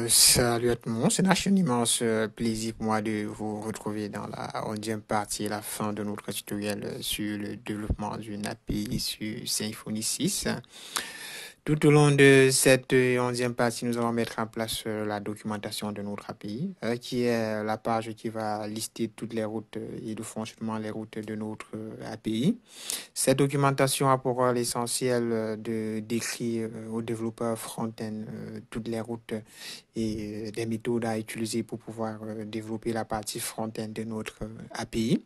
Salut à tout le monde, c'est un immense plaisir pour moi de vous retrouver dans la 11e partie et la fin de notre tutoriel sur le développement d'une API sur Symfony 6. Tout au long de cette 11e partie, nous allons mettre en place la documentation de notre API, qui est la page qui va lister toutes les routes et le fonctionnement des routes de notre API. Cette documentation a pour rôle essentiel de décrire aux développeurs front-end toutes les routes et des méthodes à utiliser pour pouvoir développer la partie front-end de notre API.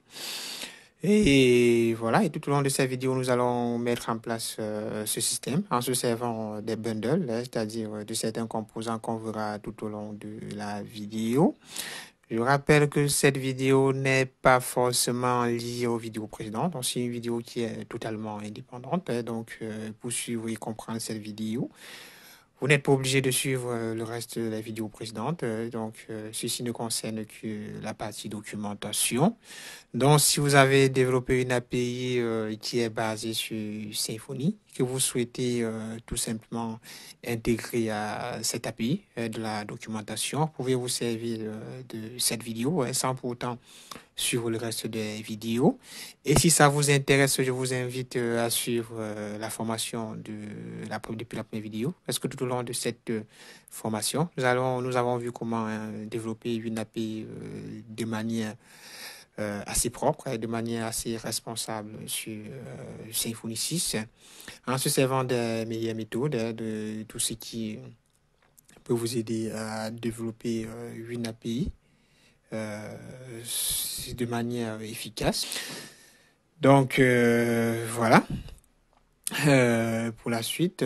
Et voilà, et tout au long de cette vidéo, nous allons mettre en place ce système en se servant des bundles, c'est-à-dire de certains composants qu'on verra tout au long de la vidéo. Je rappelle que cette vidéo n'est pas forcément liée aux vidéos précédentes, donc c'est une vidéo qui est totalement indépendante. Donc, pour suivre et comprendre cette vidéo, vous n'êtes pas obligé de suivre le reste de la vidéo précédente. Donc, ceci ne concerne que la partie documentation. Donc, si vous avez développé une API qui est basée sur Symfony, que vous souhaitez tout simplement intégrer à cette API de la documentation, vous pouvez vous servir de cette vidéo sans pour autant suivre le reste des vidéos. Et si ça vous intéresse, je vous invite à suivre la formation depuis la première vidéo, parce que tout au long de cette formation, nous avons vu comment développer une API de manière assez propre et de manière assez responsable sur Symfony 6, en se servant des meilleures méthodes, de tout ce qui peut vous aider à développer une API de manière efficace. Donc, voilà. Pour la suite,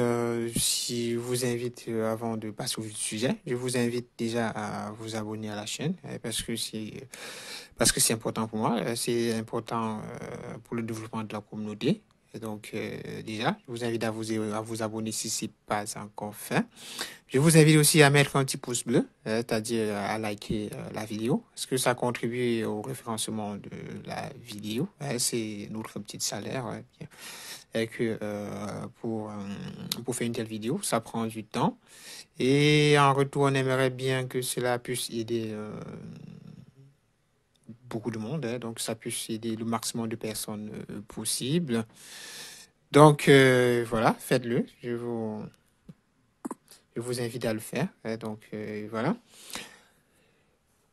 si je vous invite, avant de passer au vif du sujet, je vous invite déjà à vous abonner à la chaîne parce que c'est important pour moi, c'est important pour le développement de la communauté. Et donc, déjà, je vous invite à vous abonner si ce n'est pas encore fait. Je vous invite aussi à mettre un petit pouce bleu, c'est-à-dire à liker la vidéo, parce que ça contribue au référencement de la vidéo. C'est notre petit salaire. Et que pour faire une telle vidéo, ça prend du temps. Et en retour, on aimerait bien que cela puisse aider beaucoup de monde, donc ça puisse aider le maximum de personnes possible. Donc voilà, faites-le. Je vous invite à le faire. Donc voilà.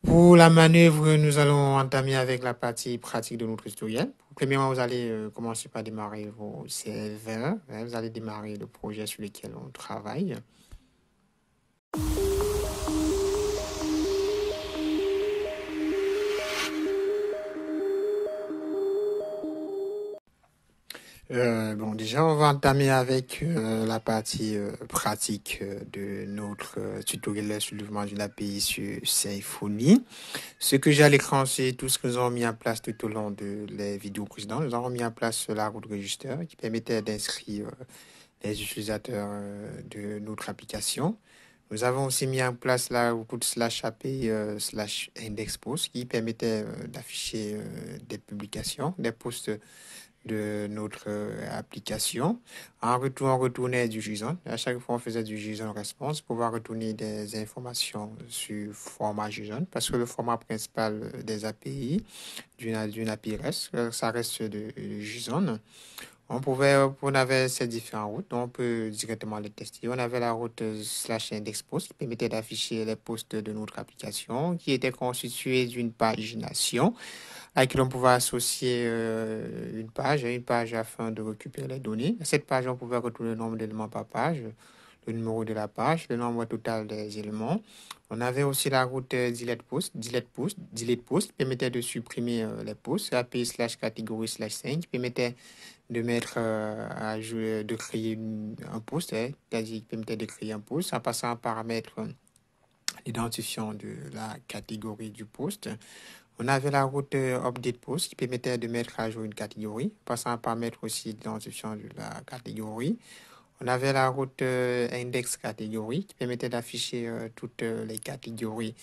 Pour la manœuvre, nous allons entamer avec la partie pratique de notre tutoriel. Premièrement, vous allez commencer par démarrer vos serveurs. Vous allez démarrer le projet sur lequel on travaille. Bon, déjà, on va entamer avec la partie pratique de notre tutoriel sur le développement d'une API sur Symfony. Ce que j'ai à l'écran, c'est tout ce que nous avons mis en place tout au long de les vidéos précédentes. Nous avons mis en place la route register qui permettait d'inscrire les utilisateurs de notre application. Nous avons aussi mis en place la route /API /indexPost qui permettait d'afficher des publications, des posts de notre application. En retour, on retournait du JSON. À chaque fois, on faisait du JSON response pour pouvoir retourner des informations sur format JSON parce que le format principal des API d'une API REST, ça reste de JSON. On avait ces différentes routes, on peut directement les tester. On avait la route /indexPost qui permettait d'afficher les posts de notre application qui était constituée d'une pagination à laquelle on pouvait associer une page afin de récupérer les données. À cette page, on pouvait retrouver le nombre d'éléments par page, le numéro de la page, le nombre total des éléments. On avait aussi la route delete post qui permettait de supprimer les posts, API /catégorie/5 qui permettait de mettre de créer un post, c'est-à-dire qui permettait de créer un post en passant en paramètre l'identifiant de la catégorie du post. On avait la route update post qui permettait de mettre à jour une catégorie, passant en paramètre aussi l'identifiant de la catégorie. On avait la route index catégorie qui permettait d'afficher toutes les catégories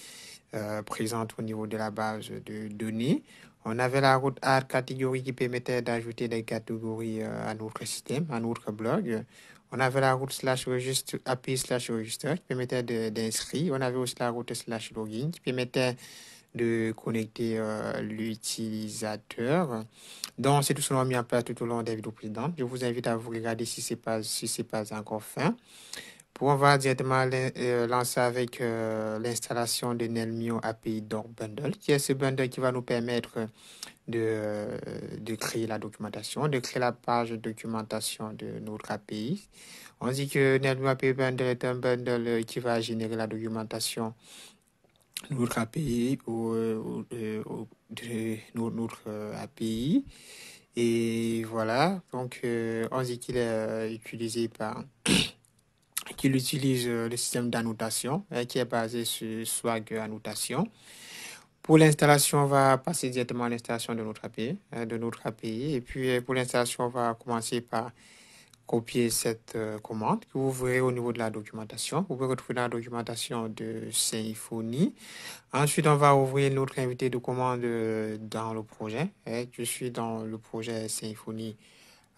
présentes au niveau de la base de données. On avait la route add catégorie qui permettait d'ajouter des catégories à notre système, à notre blog. On avait la route slash registre, API slash register qui permettait d'inscrire. On avait aussi la route slash login qui permettait de connecter l'utilisateur. Donc, c'est tout ce qu'on a mis en place tout au long des vidéos précédentes. Je vous invite à vous regarder si ce n'est pas encore fait. On va directement lancer avec l'installation de Nelmio API Doc Bundle, qui est ce bundle qui va nous permettre de créer la documentation, de créer la page de documentation de notre API. On dit que Nelmio API Bundle est un bundle qui va générer la documentation de notre API ou de notre API. Et voilà, donc on dit qu'il est utilisé par... qu'il utilise le système d'annotation qui est basé sur Swag Annotation. Pour l'installation, on va passer directement à l'installation de notre API. Et puis, pour l'installation, on va commencer par copier cette commande que vous verrez au niveau de la documentation. Vous pouvez retrouver dans la documentation de Symfony. Ensuite, on va ouvrir notre invité de commande dans le projet. Je suis dans le projet Symfony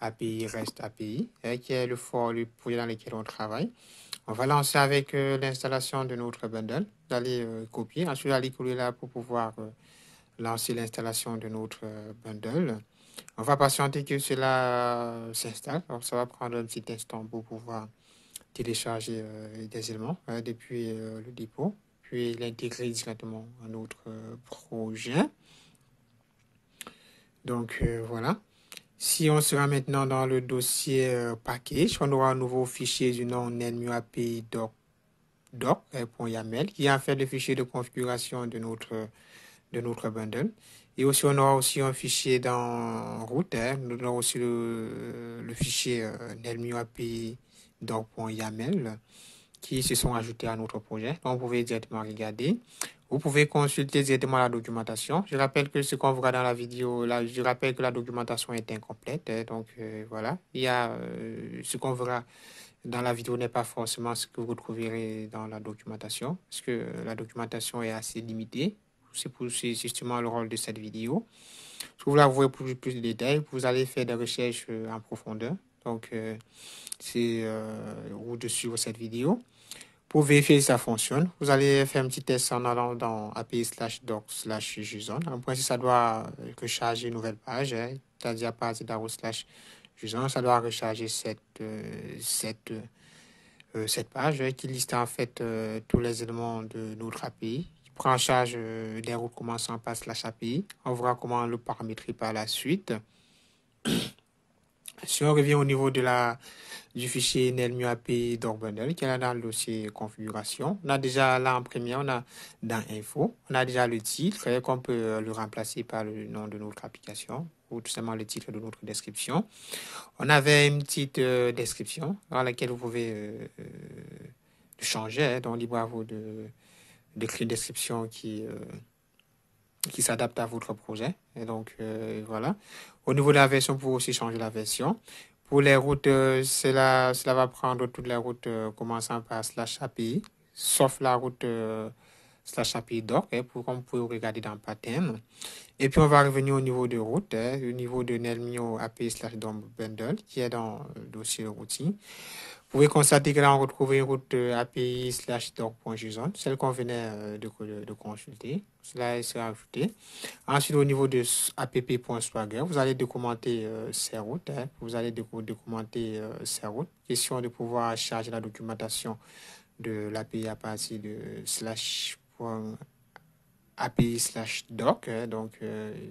API REST API, qui est le projet dans lequel on travaille. On va lancer avec l'installation de notre bundle. Vous allez copier, ensuite vous allez coller là pour pouvoir lancer l'installation de notre bundle. On va patienter que cela s'installe. Alors, ça va prendre un petit instant pour pouvoir télécharger des éléments depuis le dépôt, puis l'intégrer directement à notre projet. Donc, voilà. Si on sera maintenant dans le dossier package, on aura un nouveau fichier du nom Nelmio API doc.yaml qui est en fait le fichier de configuration de notre bundle. Et aussi, on aura aussi un fichier dans route. Nous aurons aussi le fichier Nelmio API doc.yaml qui se sont ajoutés à notre projet. Donc, vous pouvez directement regarder. Vous pouvez consulter directement la documentation. Je rappelle que ce qu'on verra dans la vidéo, là, je rappelle que la documentation est incomplète. Donc, voilà. Il y a ce qu'on verra dans la vidéo n'est pas forcément ce que vous trouverez dans la documentation, parce que la documentation est assez limitée. C'est justement le rôle de cette vidéo. Si vous voulez avoir plus de détails, vous allez faire des recherches en profondeur. Donc, c'est de suivre cette vidéo. Pour vérifier si ça fonctionne, vous allez faire un petit test en allant dans api/doc/json. En principe, ça doit recharger une nouvelle page, c'est-à-dire à partir d'arrow/json, ça doit recharger cette page qui liste en fait tous les éléments de notre API, qui prend en charge des routes commençant par /API. On verra comment le paramétrer par la suite. Si on revient au niveau du fichier Nelmio API Bundle qui est là dans le dossier configuration, on a déjà là en première, on a dans info, on a déjà le titre qu'on peut le remplacer par le nom de notre application ou tout simplement le titre de notre description. On avait une petite description dans laquelle vous pouvez changer, donc libre à vous d'écrire une description qui s'adapte à votre projet. Et donc, voilà. Au niveau de la version, vous pouvez aussi changer la version. Pour les routes, cela va prendre toutes les routes commençant par /API, sauf la route /API doc, comme vous pouvez regarder dans Pattern. Et puis, on va revenir au niveau de route, au niveau de Nelmio API/bundle, qui est dans le dossier routing. Vous pouvez constater que là, on retrouve une route API/doc.json, celle qu'on venait de consulter. Cela sera ajouté. Ensuite, au niveau de app.swagger, vous allez documenter ces routes. Vous allez documenter ces routes. Question de pouvoir charger la documentation de l'API à partir de /API/doc. Donc,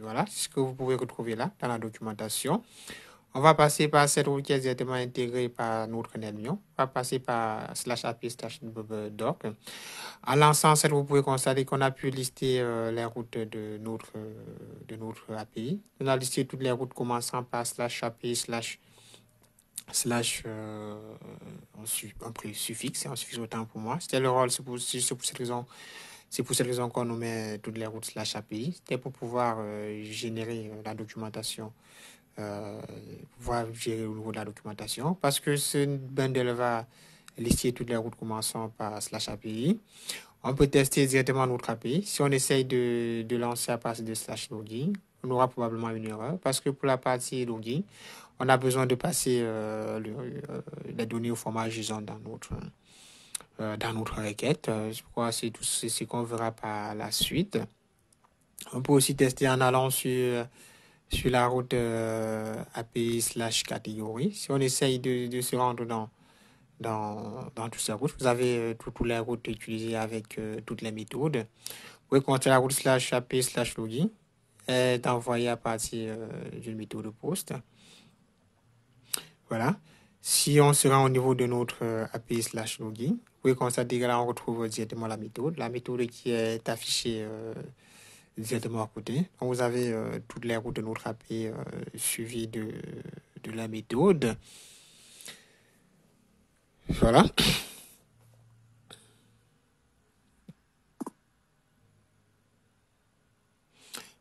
voilà, c'est ce que vous pouvez retrouver là dans la documentation. On va passer par cette route qui est directement intégrée par notre Nelmio. On va passer par /API/doc. En lançant cette, vous pouvez constater qu'on a pu lister les routes de notre API. On a listé toutes les routes commençant par /API/ un suffixe, un suffixe autant pour moi. C'était le rôle, c'est pour cette raison. C'est pour cette raison qu'on nous met toutes les routes /API. C'était pour pouvoir générer la documentation. Pouvoir gérer au niveau de la documentation parce que ce bundle va lister toutes les routes commençant par /API. On peut tester directement notre API. Si on essaye de lancer à partir de /login, on aura probablement une erreur parce que pour la partie login, on a besoin de passer les données au format JSON dans notre requête. Je crois que c'est tout ce qu'on verra par la suite. On peut aussi tester en allant sur la route API/catégorie. Si on essaye de se rendre dans toutes ces routes, vous avez toutes les routes utilisées avec toutes les méthodes. Vous pouvez compter la route /API/login est envoyée à partir d'une méthode post. Voilà. Si on se rend au niveau de notre API/login, vous pouvez constater que là, on retrouve directement la méthode qui est affichée directement à côté. Donc, vous avez toutes les routes de notre API suivies de la méthode. Voilà.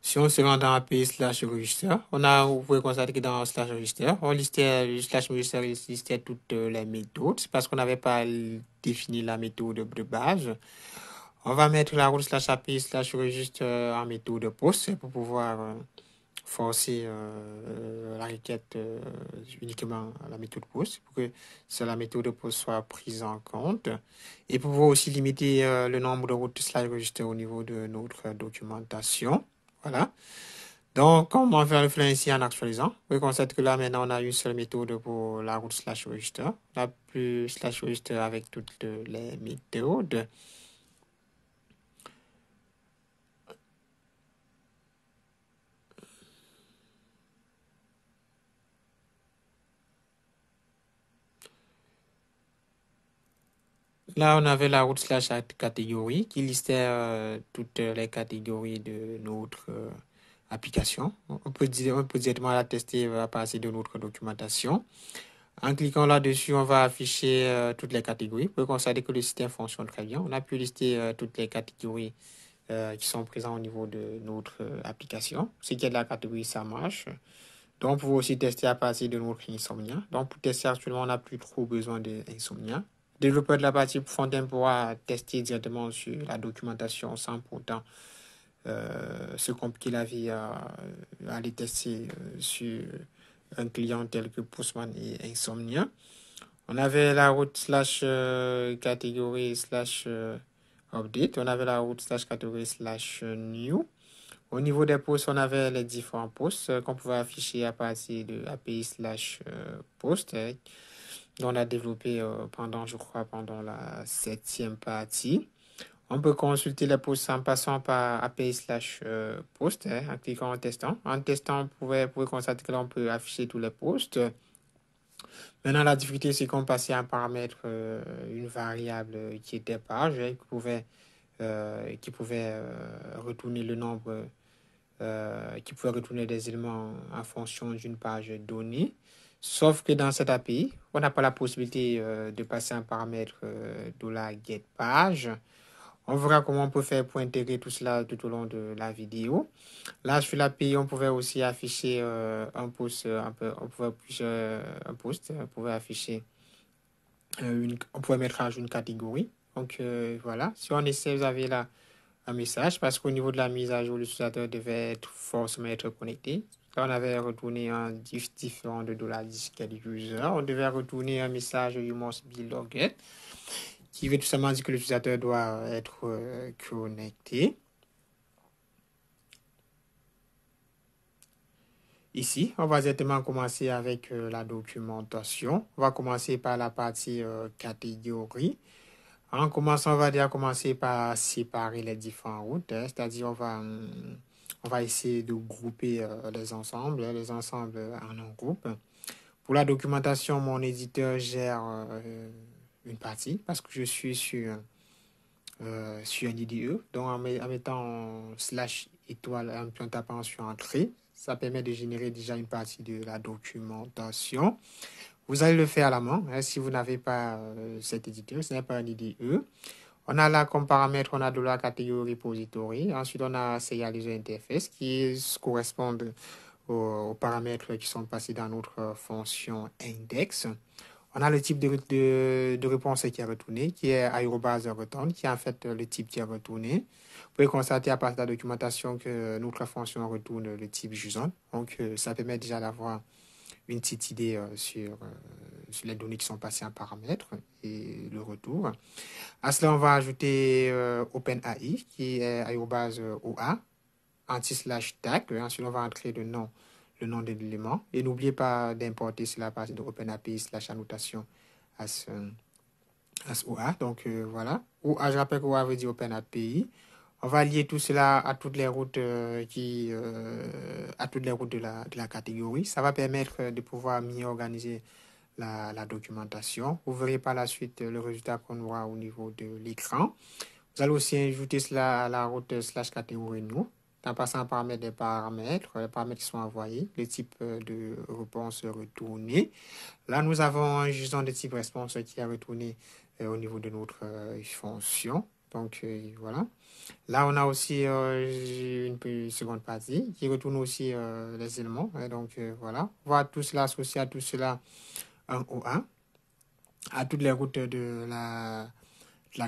Si on se rend dans API/register, vous pouvez constater que dans /register, on listait /register listait toutes les méthodes. C'est parce qu'on n'avait pas défini la méthode de base. On va mettre la route /API/register en méthode post pour pouvoir forcer la requête uniquement à la méthode post pour que la méthode post soit prise en compte et pour pouvoir aussi limiter le nombre de routes /register au niveau de notre documentation. Voilà. Donc, comme on va le faire ici en actualisant, vous constatez que là, maintenant, on a une seule méthode pour la route /register. On n'a plus /register avec toutes les méthodes. Là, on avait la route /catégorie qui listait toutes les catégories de notre application. On peut directement la tester à partir de notre documentation. En cliquant là-dessus, on va afficher toutes les catégories. Vous pouvez constater que le système fonctionne très bien. On a pu lister toutes les catégories qui sont présentes au niveau de notre application. Ce qui est de la catégorie, ça marche. Donc, vous pouvez aussi tester à partir de notre Insomnia. Donc, pour tester actuellement, on n'a plus trop besoin d'Insomnia. Le développeur de la partie front-end pourra tester directement sur la documentation sans pourtant se compliquer la vie à aller tester sur un client tel que Postman et Insomnia. On avait la route /catégorie /update. On avait la route /catégorie /new. Au niveau des posts, on avait les différents posts qu'on pouvait afficher à partir de API/post dont on a développé pendant la 7e partie. On peut consulter les posts en passant par API/post en cliquant en testant. En testant, vous pouvez constater que l'on peut afficher tous les posts. Maintenant, la difficulté, c'est qu'on passait à paramètre une variable qui était page et qui pouvait retourner le nombre, qui pouvait retourner des éléments en fonction d'une page donnée. Sauf que dans cette API, on n'a pas la possibilité de passer un paramètre $getPage. On verra comment on peut faire pour intégrer tout cela tout au long de la vidéo. Là, sur l'API, on pouvait aussi afficher un post, on pouvait afficher, on pouvait mettre à jour une catégorie. Donc, voilà. Si on essaie, vous avez là un message, parce qu'au niveau de la mise à jour, l'utilisateur devait forcément être connecté. Là, on avait retourné un diff différent de $disquette user. On devait retourner un message you must be logged, qui veut tout simplement dire que l'utilisateur doit être connecté. Ici, on va directement commencer avec la documentation. On va commencer par la partie catégorie. En commençant, on va déjà commencer par séparer les différentes routes, c'est-à-dire on va essayer de grouper les ensembles en un groupe. Pour la documentation, mon éditeur gère une partie parce que je suis sur un IDE. Donc, en mettant /étoile, en tapant sur Entrée, ça permet de générer déjà une partie de la documentation. Vous allez le faire à la main si vous n'avez pas cet éditeur, ce n'est pas un IDE. On a là comme paramètre, on a de la catégorie repository. Ensuite, on a serial user interface qui correspondent aux paramètres qui sont passés dans notre fonction index. On a le type de réponse qui est retourné, qui est @return, qui est en fait le type qui est retourné. Vous pouvez constater à partir de la documentation que notre fonction retourne le type JSON. Donc, ça permet déjà d'avoir une petite idée sur les données qui sont passées en paramètres et le retour. À cela, on va ajouter OpenAI, qui est @OA, anti/tag. Ensuite, on va entrer le nom de l'élément. Et n'oubliez pas d'importer cela à partir de OpenAPI/annotation as OA. Donc, voilà. OA, je rappelle que OA veut dire OpenAPI. On va lier tout cela à toutes les routes à toutes les routes de la catégorie. Ça va permettre de pouvoir mieux organiser la documentation. Vous verrez par la suite le résultat qu'on aura au niveau de l'écran. Vous allez aussi ajouter cela à la route /catégorie nous, en passant en paramètres des paramètres, les paramètres qui sont envoyés, le type de réponse retournée. Là, nous avons un gisement de type réponse qui est retourné au niveau de notre fonction. Donc, voilà. Là, on a aussi une seconde partie qui retourne aussi les éléments. Donc, voilà. On va tout cela associer à tout cela en O1, à toutes les routes de la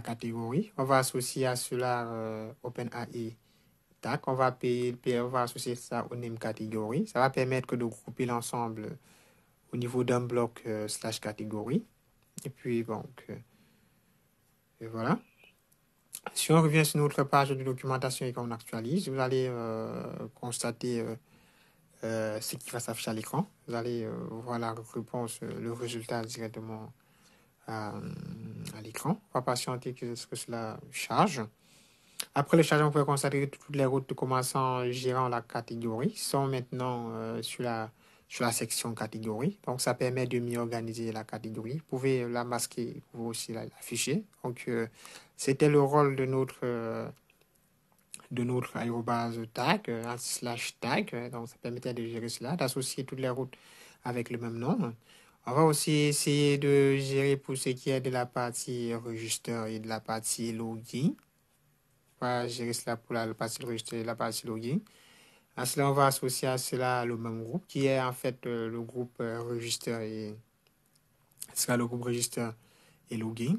catégorie. On va associer à cela OpenAI tag. On va associer ça au name catégorie. Ça va permettre de grouper l'ensemble au niveau d'un bloc /catégorie. Et puis, donc, et voilà. Si on revient sur notre page de documentation et qu'on actualise, vous allez constater ce qui va s'afficher à l'écran. Vous allez voir la réponse, le résultat directement à l'écran. On va patienter que cela charge. Après le chargement, vous pouvez constater que toutes les routes commençant gérant la catégorie sont maintenant sur la section catégorie. Donc, ça permet de mieux organiser la catégorie. Vous pouvez la masquer, vous pouvez aussi l'afficher. Donc, c'était le rôle de notre aérobase tag, /tag. Donc, ça permettait de gérer cela, d'associer toutes les routes avec le même nom. On va aussi essayer de gérer pour ce qui est de la partie register et de la partie login. On va gérer cela pour la partie register et la partie login. À cela, on va associer à cela le même groupe qui est en fait le groupe register et ce sera le groupe register et login.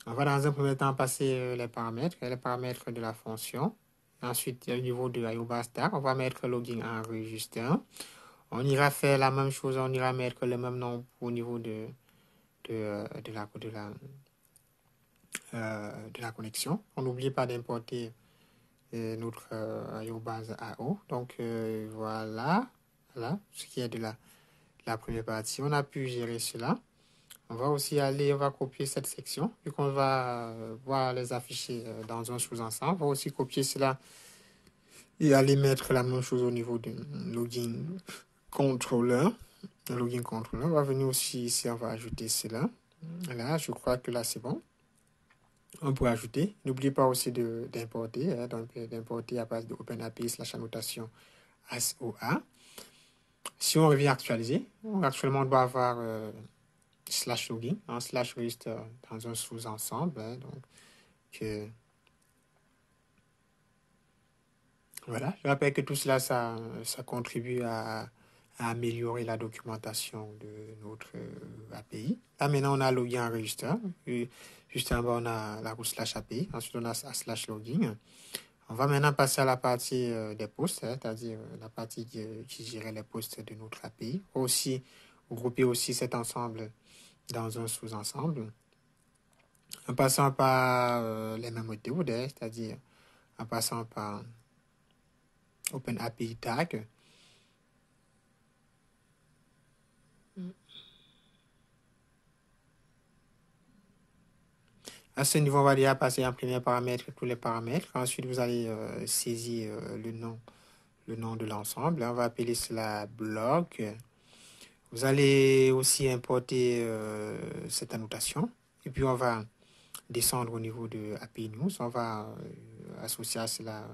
On va dans un premier temps passer les paramètres de la fonction. Ensuite, au niveau de aérobase tag, on va mettre login en register. On ira faire la même chose, on ira mettre le même nom au niveau de la connexion. On n'oublie pas d'importer notre aérobase AO. Donc, voilà ce qui est de la première partie. On a pu gérer cela. On va aussi on va copier cette section, vu qu'on va voir les afficher dans un sous-ensemble. On va aussi copier cela et aller mettre la même chose au niveau du login controller. Le login controller. On va venir aussi ici, on va ajouter cela. Là, je crois que là, c'est bon. On peut ajouter. N'oubliez pas aussi d'importer. Donc, d'importer à base de OpenAPI/annotation SOA. Si on revient actualiser, actuellement, on doit avoir /login, /register dans un sous-ensemble. Donc, voilà. Je rappelle que tout cela, ça contribue à améliorer la documentation de notre API. Là, maintenant, on a login en register. Juste en bas, on a la route /API. Ensuite, on a /login. On va maintenant passer à la partie des posts, c'est-à-dire la partie qui gère les posts de notre API. Aussi, grouper aussi cet ensemble dans un sous-ensemble. En passant par les mêmes méthodes, c'est-à-dire en passant par OpenAPI tag. À ce niveau, on va déjà passer en premier paramètre tous les paramètres. Ensuite, vous allez saisir le nom de l'ensemble. On va appeler cela bloc. Vous allez aussi importer cette annotation. Et puis, on va descendre au niveau de API News. On va associer à cela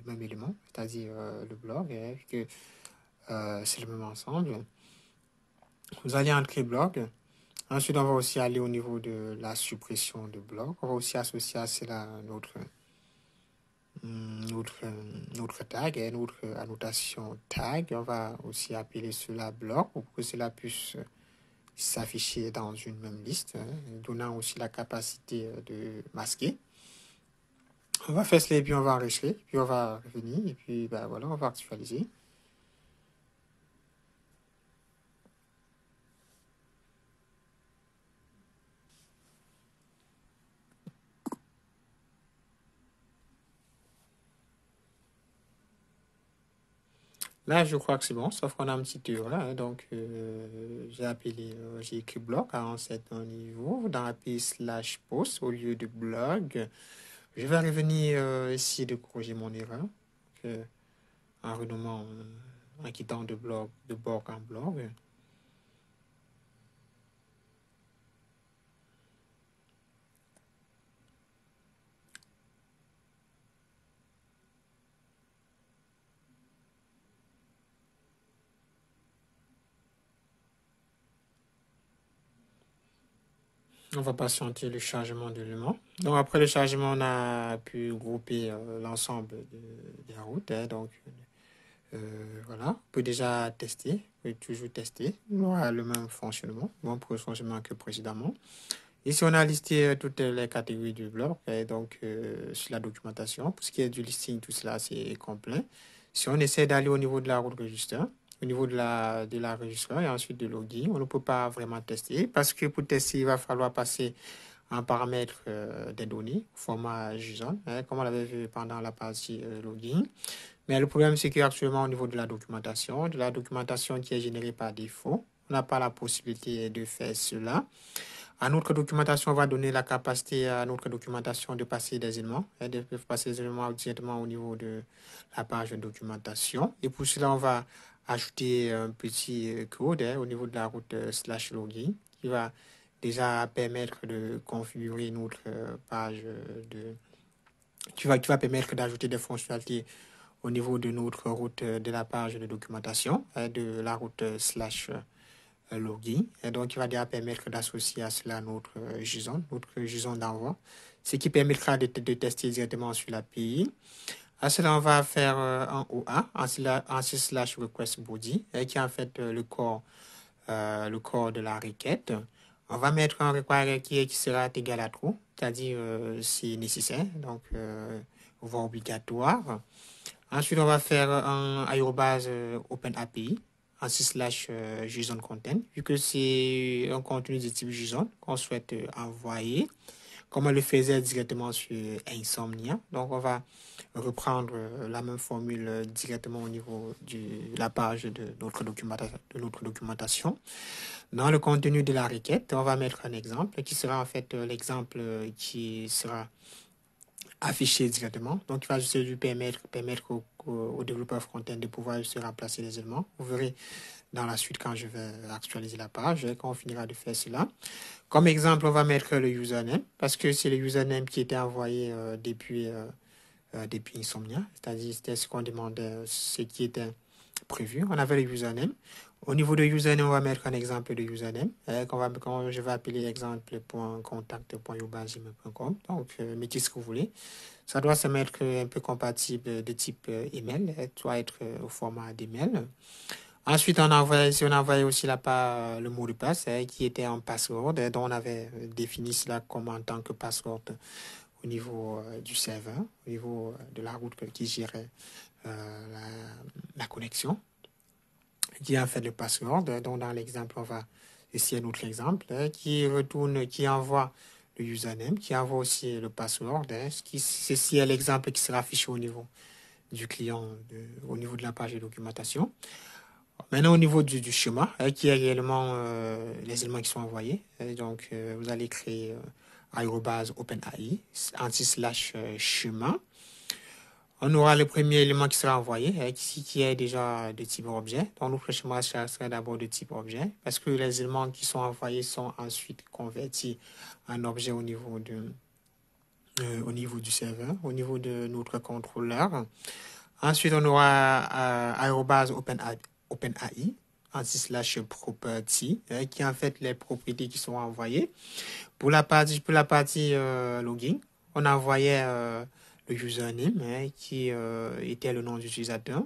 le même élément, c'est-à-dire le bloc, que c'est le même ensemble. Vous allez entrer bloc. Ensuite, on va aussi aller au niveau de la suppression de bloc. On va aussi associer à cela notre tag et notre annotation tag. On va aussi appeler cela bloc pour que cela puisse s'afficher dans une même liste, donnant aussi la capacité de masquer. On va faire cela et puis on va enregistrer, puis on va revenir et puis voilà, on va actualiser. Là, je crois que c'est bon, sauf qu'on a un petit erreur là, hein. Donc, j'ai écrit blog 47 en niveau dans la page slash post au lieu de blog. Je vais revenir essayer de corriger mon erreur en renommant, en quittant de blog en blog. On va patienter le chargement de l'élément. Donc, après le chargement, on a pu grouper l'ensemble des routes, hein. Donc, voilà, on peut déjà tester, on peut toujours tester. On aura le même fonctionnement, bon fonctionnement que précédemment. Ici, on a listé toutes les catégories du blog, et donc sur la documentation. Pour ce qui est du listing, tout cela, c'est complet. Si on essaie d'aller au niveau de la route register, au niveau de la register et ensuite de login, on ne peut pas vraiment tester parce que pour tester, il va falloir passer en paramètre des données, format JSON, hein, comme on l'avait vu pendant la partie login. Mais le problème, c'est qu'actuellement, au niveau de la documentation qui est générée par défaut, on n'a pas la possibilité de faire cela. À notre documentation, on va donner la capacité à notre documentation de passer des éléments, hein, de passer des éléments directement au niveau de la page de documentation. Et pour cela, on va ajouter un petit code hein, au niveau de la route slash login qui va déjà permettre de configurer notre page qui va permettre d'ajouter des fonctionnalités au niveau de notre route de la page de documentation, hein, de la route slash login. Et donc, il va déjà permettre d'associer à cela notre JSON d'envoi, ce qui permettra de tester directement sur l'API. À cela, on va faire un OA, en slash request body, qui est en fait le corps de la requête. On va mettre un require qui sera égal à true, c'est-à-dire c'est nécessaire, donc voire obligatoire. Ensuite, on va faire un aérobase OpenAPI en slash JSON content, vu que c'est un contenu de type JSON qu'on souhaite envoyer, comme on le faisait directement sur Insomnia. Donc, on va reprendre la même formule directement au niveau de la page de notre documentation. Dans le contenu de la requête, on va mettre un exemple qui sera en fait l'exemple qui sera affiché directement. Donc, il va juste lui permettre au développeur front-end de pouvoir se remplacer les éléments. Vous verrez dans la suite quand je vais actualiser la page, quand on finira de faire cela. Comme exemple, on va mettre le username parce que c'est le username qui était envoyé depuis Insomnia, c'est-à-dire c'était ce qu'on demandait, ce qui était prévu. On avait le username. Au niveau de username, on va mettre un exemple de username quand je vais appeler exemple.contact.yobazime.com. Donc, mettez ce que vous voulez. Ça doit se mettre un peu compatible de type email, doit être au format d'email. Ensuite, on envoyait aussi le mot de passe qui était en password, dont on avait défini cela comme en tant que password au niveau du serveur, au niveau de la route qui gérait la connexion, qui a fait le password. Donc, dans l'exemple, on va essayer un autre exemple qui envoie le username, qui envoie aussi le password. Ceci est l'exemple qui sera affiché au niveau du client, au niveau de la page de documentation. Maintenant, au niveau du schéma, qui est réellement les éléments qui sont envoyés. Donc, vous allez créer aérobase OpenAI, /schéma. On aura le premier élément qui sera envoyé, qui est déjà de type objet. Donc, notre schéma sera d'abord de type objet, parce que les éléments qui sont envoyés sont ensuite convertis en objet au niveau du serveur, au niveau de notre contrôleur. Ensuite, on aura aérobase OpenAI, /property, qui est en fait les propriétés qui sont envoyées. Pour la partie login, on envoyait le username qui était le nom d'utilisateur.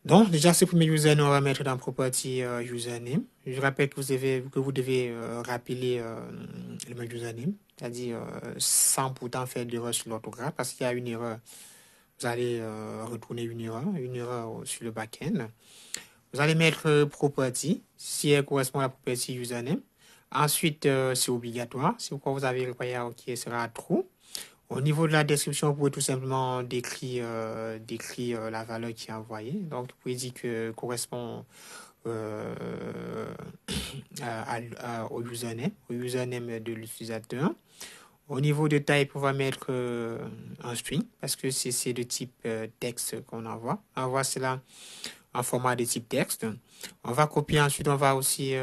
Donc, déjà, ce premier username, on va mettre dans property username. Je rappelle que vous devez rappeler le même username, c'est-à-dire sans pourtant faire d'erreur sur l'orthographe, parce qu'il y a une erreur. Vous allez retourner une erreur sur le back-end. Vous allez mettre property, si elle correspond à la property username. Ensuite, c'est obligatoire. C'est pourquoi vous avez require qui sera true. Au niveau de la description, vous pouvez tout simplement décrire, la valeur qui est envoyée. Donc, vous pouvez dire que correspond euh, au username de l'utilisateur. Au niveau de type, on va mettre un string parce que c'est de type texte qu'on envoie. On envoie cela en format de type texte. On va copier ensuite, on va aussi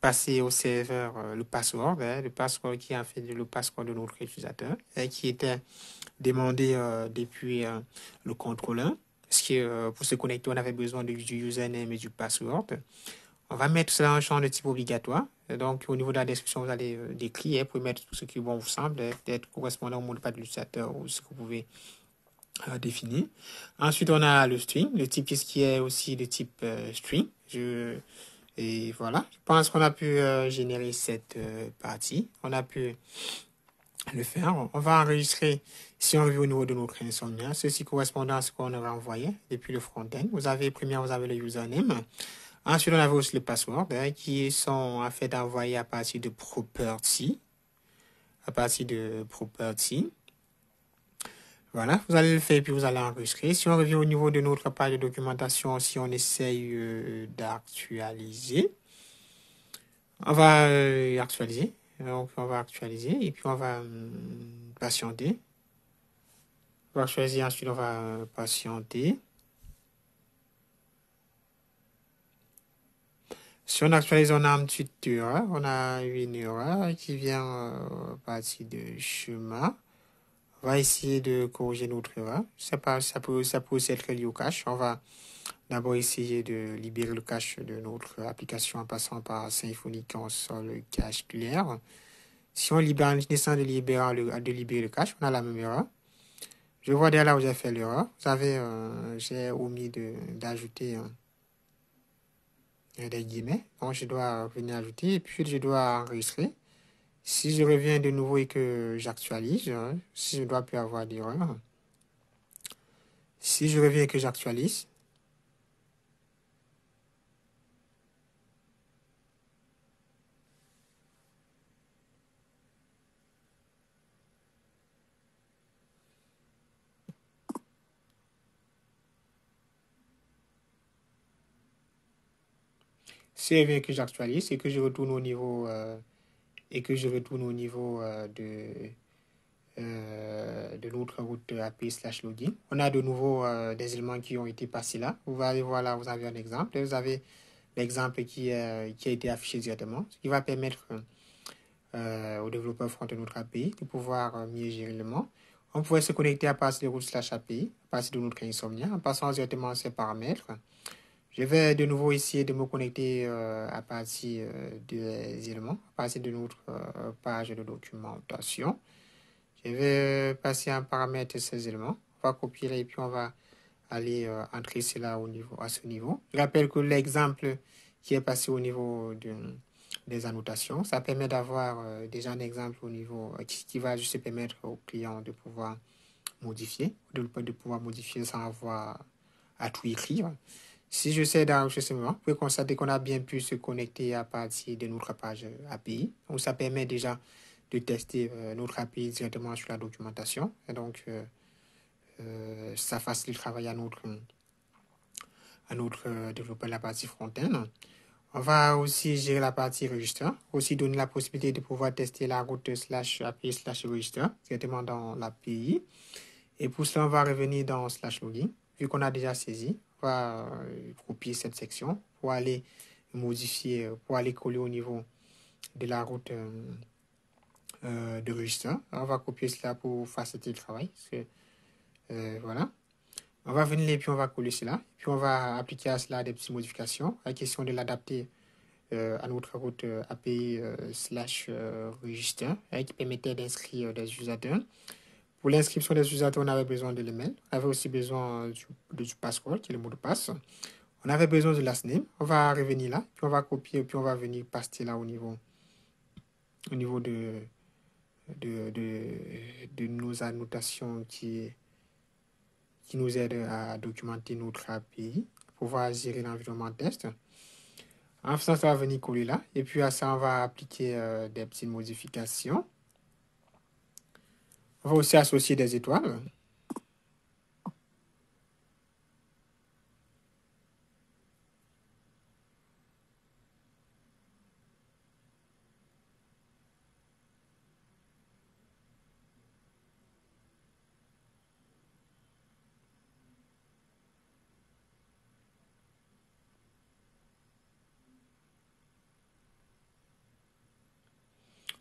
passer au serveur le password, le password qui est en fait le password de notre utilisateur qui était demandé depuis le contrôleur. Parce que pour se connecter, on avait besoin du username et du password. On va mettre cela en champ de type obligatoire. Donc, au niveau de la description, vous allez décrire, vous pouvez mettre tout ce qui bon vous semble, peut-être correspondant au mot de passe de l'utilisateur ou ce que vous pouvez définir. Ensuite, on a le string, le type qui est aussi de type string. Et voilà, je pense qu'on a pu générer cette partie. On a pu le faire. On va enregistrer, si on revient au niveau de notre Insomnia, ceci correspondant à ce qu'on a envoyé depuis le front-end. Vous avez le username. Ensuite, on avait aussi le password qui sont en fait envoyés à partir de property. Voilà, vous allez le faire puis vous allez enregistrer. Si on revient au niveau de notre page de documentation, si on essaye d'actualiser, on va actualiser. Donc, on va actualiser et puis on va patienter. On va choisir, ensuite on va patienter. Si on actualise, on a un petit erreur. On a une erreur qui vient à partir de chemin. On va essayer de corriger notre erreur. Ça peut aussi être lié au cache. On va d'abord essayer de libérer le cache de notre application en passant par Symfony Console le cache clair. Si on libère, en essayant de libérer le cache, on a la même erreur. Je vois derrière là où j'ai fait l'erreur. J'ai omis d'ajouter des guillemets. Donc, je dois venir ajouter et puis je dois enregistrer. Si je reviens de nouveau et que j'actualise, si je ne dois plus avoir d'erreur. Si je reviens et que j'actualise, si je reviens et que j'actualise et que je retourne au niveau de notre route API/login. On a de nouveau des éléments qui ont été passés là. Vous allez voir là, vous avez un exemple. Vous avez l'exemple qui a été affiché directement, ce qui va permettre aux développeurs front de notre API de pouvoir mieux gérer l'élément. On pourrait se connecter à partir de route/API, à partir de notre Insomnia, en passant directement à ces paramètres. Je vais de nouveau essayer de me connecter à partir des éléments, à partir de notre page de documentation. Je vais passer un paramètre ces éléments. On va copier là et puis on va aller entrer cela à ce niveau. Je rappelle que l'exemple qui est passé au niveau des annotations, ça permet d'avoir déjà un exemple au niveau qui va juste permettre au client de pouvoir modifier, de pouvoir modifier sans avoir à tout écrire. Si je sais d'enregistrer ce moment, vous pouvez constater qu'on a bien pu se connecter à partir de notre page API. Donc, ça permet déjà de tester notre API directement sur la documentation. Et donc, ça facilite le travail à notre développeur de la partie front-end. On va aussi gérer la partie register, aussi donner la possibilité de pouvoir tester la route /API/register directement dans l'API. Et pour cela, on va revenir dans /login. Vu qu'on a déjà saisi, on va copier cette section pour aller modifier, pour aller coller au niveau de la route de register. On va copier cela pour faciliter le travail. Voilà. On va venir et puis on va coller cela. Puis on va appliquer à cela des petites modifications. La question de l'adapter à notre route API/register qui permettait d'inscrire des utilisateurs. Pour l'inscription des utilisateurs, on avait besoin de l'email. On avait aussi besoin du password, qui est le mot de passe. On avait besoin de last name. On va revenir là, puis on va copier, puis on va venir passer là au niveau de nos annotations qui nous aident à documenter notre API, pour pouvoir gérer l'environnement test. En faisant ça, on va venir coller là. Et puis à ça, on va appliquer des petites modifications. On va aussi associer des étoiles.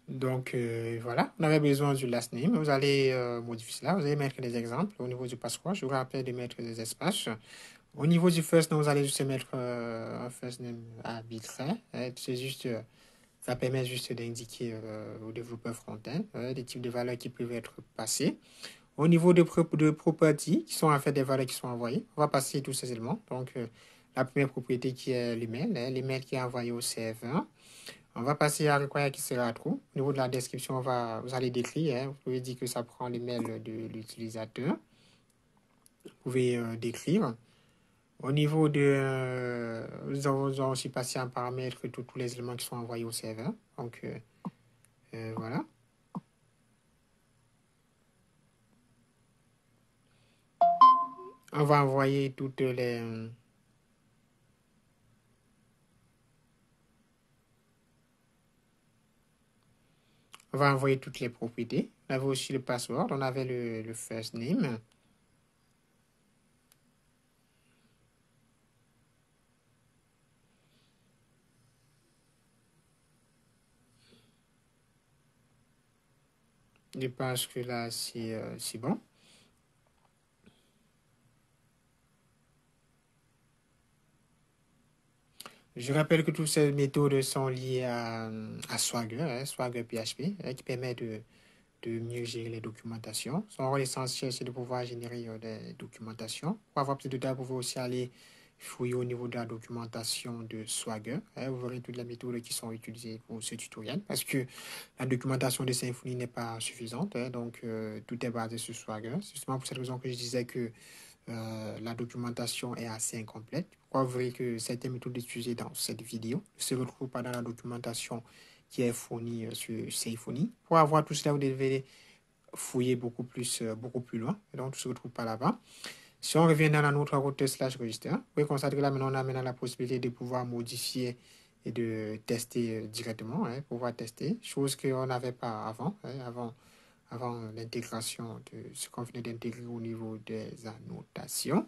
Donc, voilà, on avait besoin du last name. Vous allez modifier cela. Vous allez mettre des exemples au niveau du password. Je vous rappelle de mettre des espaces. Au niveau du first name, vous allez juste mettre un first name arbitraire. C'est juste, ça permet juste d'indiquer au développeur front-end des types de valeurs qui peuvent être passées. Au niveau de properties, qui sont en fait des valeurs qui sont envoyées, on va passer tous ces éléments. Donc, la première propriété qui est l'email, l'email qui est envoyé au serveur. On va passer à require qui sera true. Au niveau de la description, vous allez décrire. Vous pouvez dire que ça prend l'email de l'utilisateur. Vous pouvez décrire. Au niveau de... nous allons aussi passer un paramètre tous les éléments qui sont envoyés au serveur. Donc, voilà. On va envoyer toutes les... on va envoyer toutes les propriétés. On avait aussi le password. On avait le first name. Je pense que là, c'est bon. Je rappelle que toutes ces méthodes sont liées à Swagger, Swagger PHP, qui permet de mieux gérer les documentations. Son rôle essentiel, c'est de pouvoir générer des documentations. Pour avoir plus de détails, vous pouvez aussi aller fouiller au niveau de la documentation de Swagger. Vous verrez toutes les méthodes qui sont utilisées pour ce tutoriel parce que la documentation de Symfony n'est pas suffisante. Donc, tout est basé sur Swagger. C'est justement pour cette raison que je disais que la documentation est assez incomplète. Vous verrez que certaines méthodes utilisées dans cette vidéo ne se retrouvent pas dans la documentation qui est fournie sur Symfony. Pour avoir tout cela, vous devez fouiller beaucoup plus loin. Et donc, tout ne se retrouve pas là-bas. Si on revient dans notre route slash register, vous pouvez constater que là, maintenant, on a maintenant la possibilité de pouvoir modifier et de tester directement, pouvoir tester, chose qu'on n'avait pas avant, avant l'intégration de ce qu'on venait d'intégrer au niveau des annotations.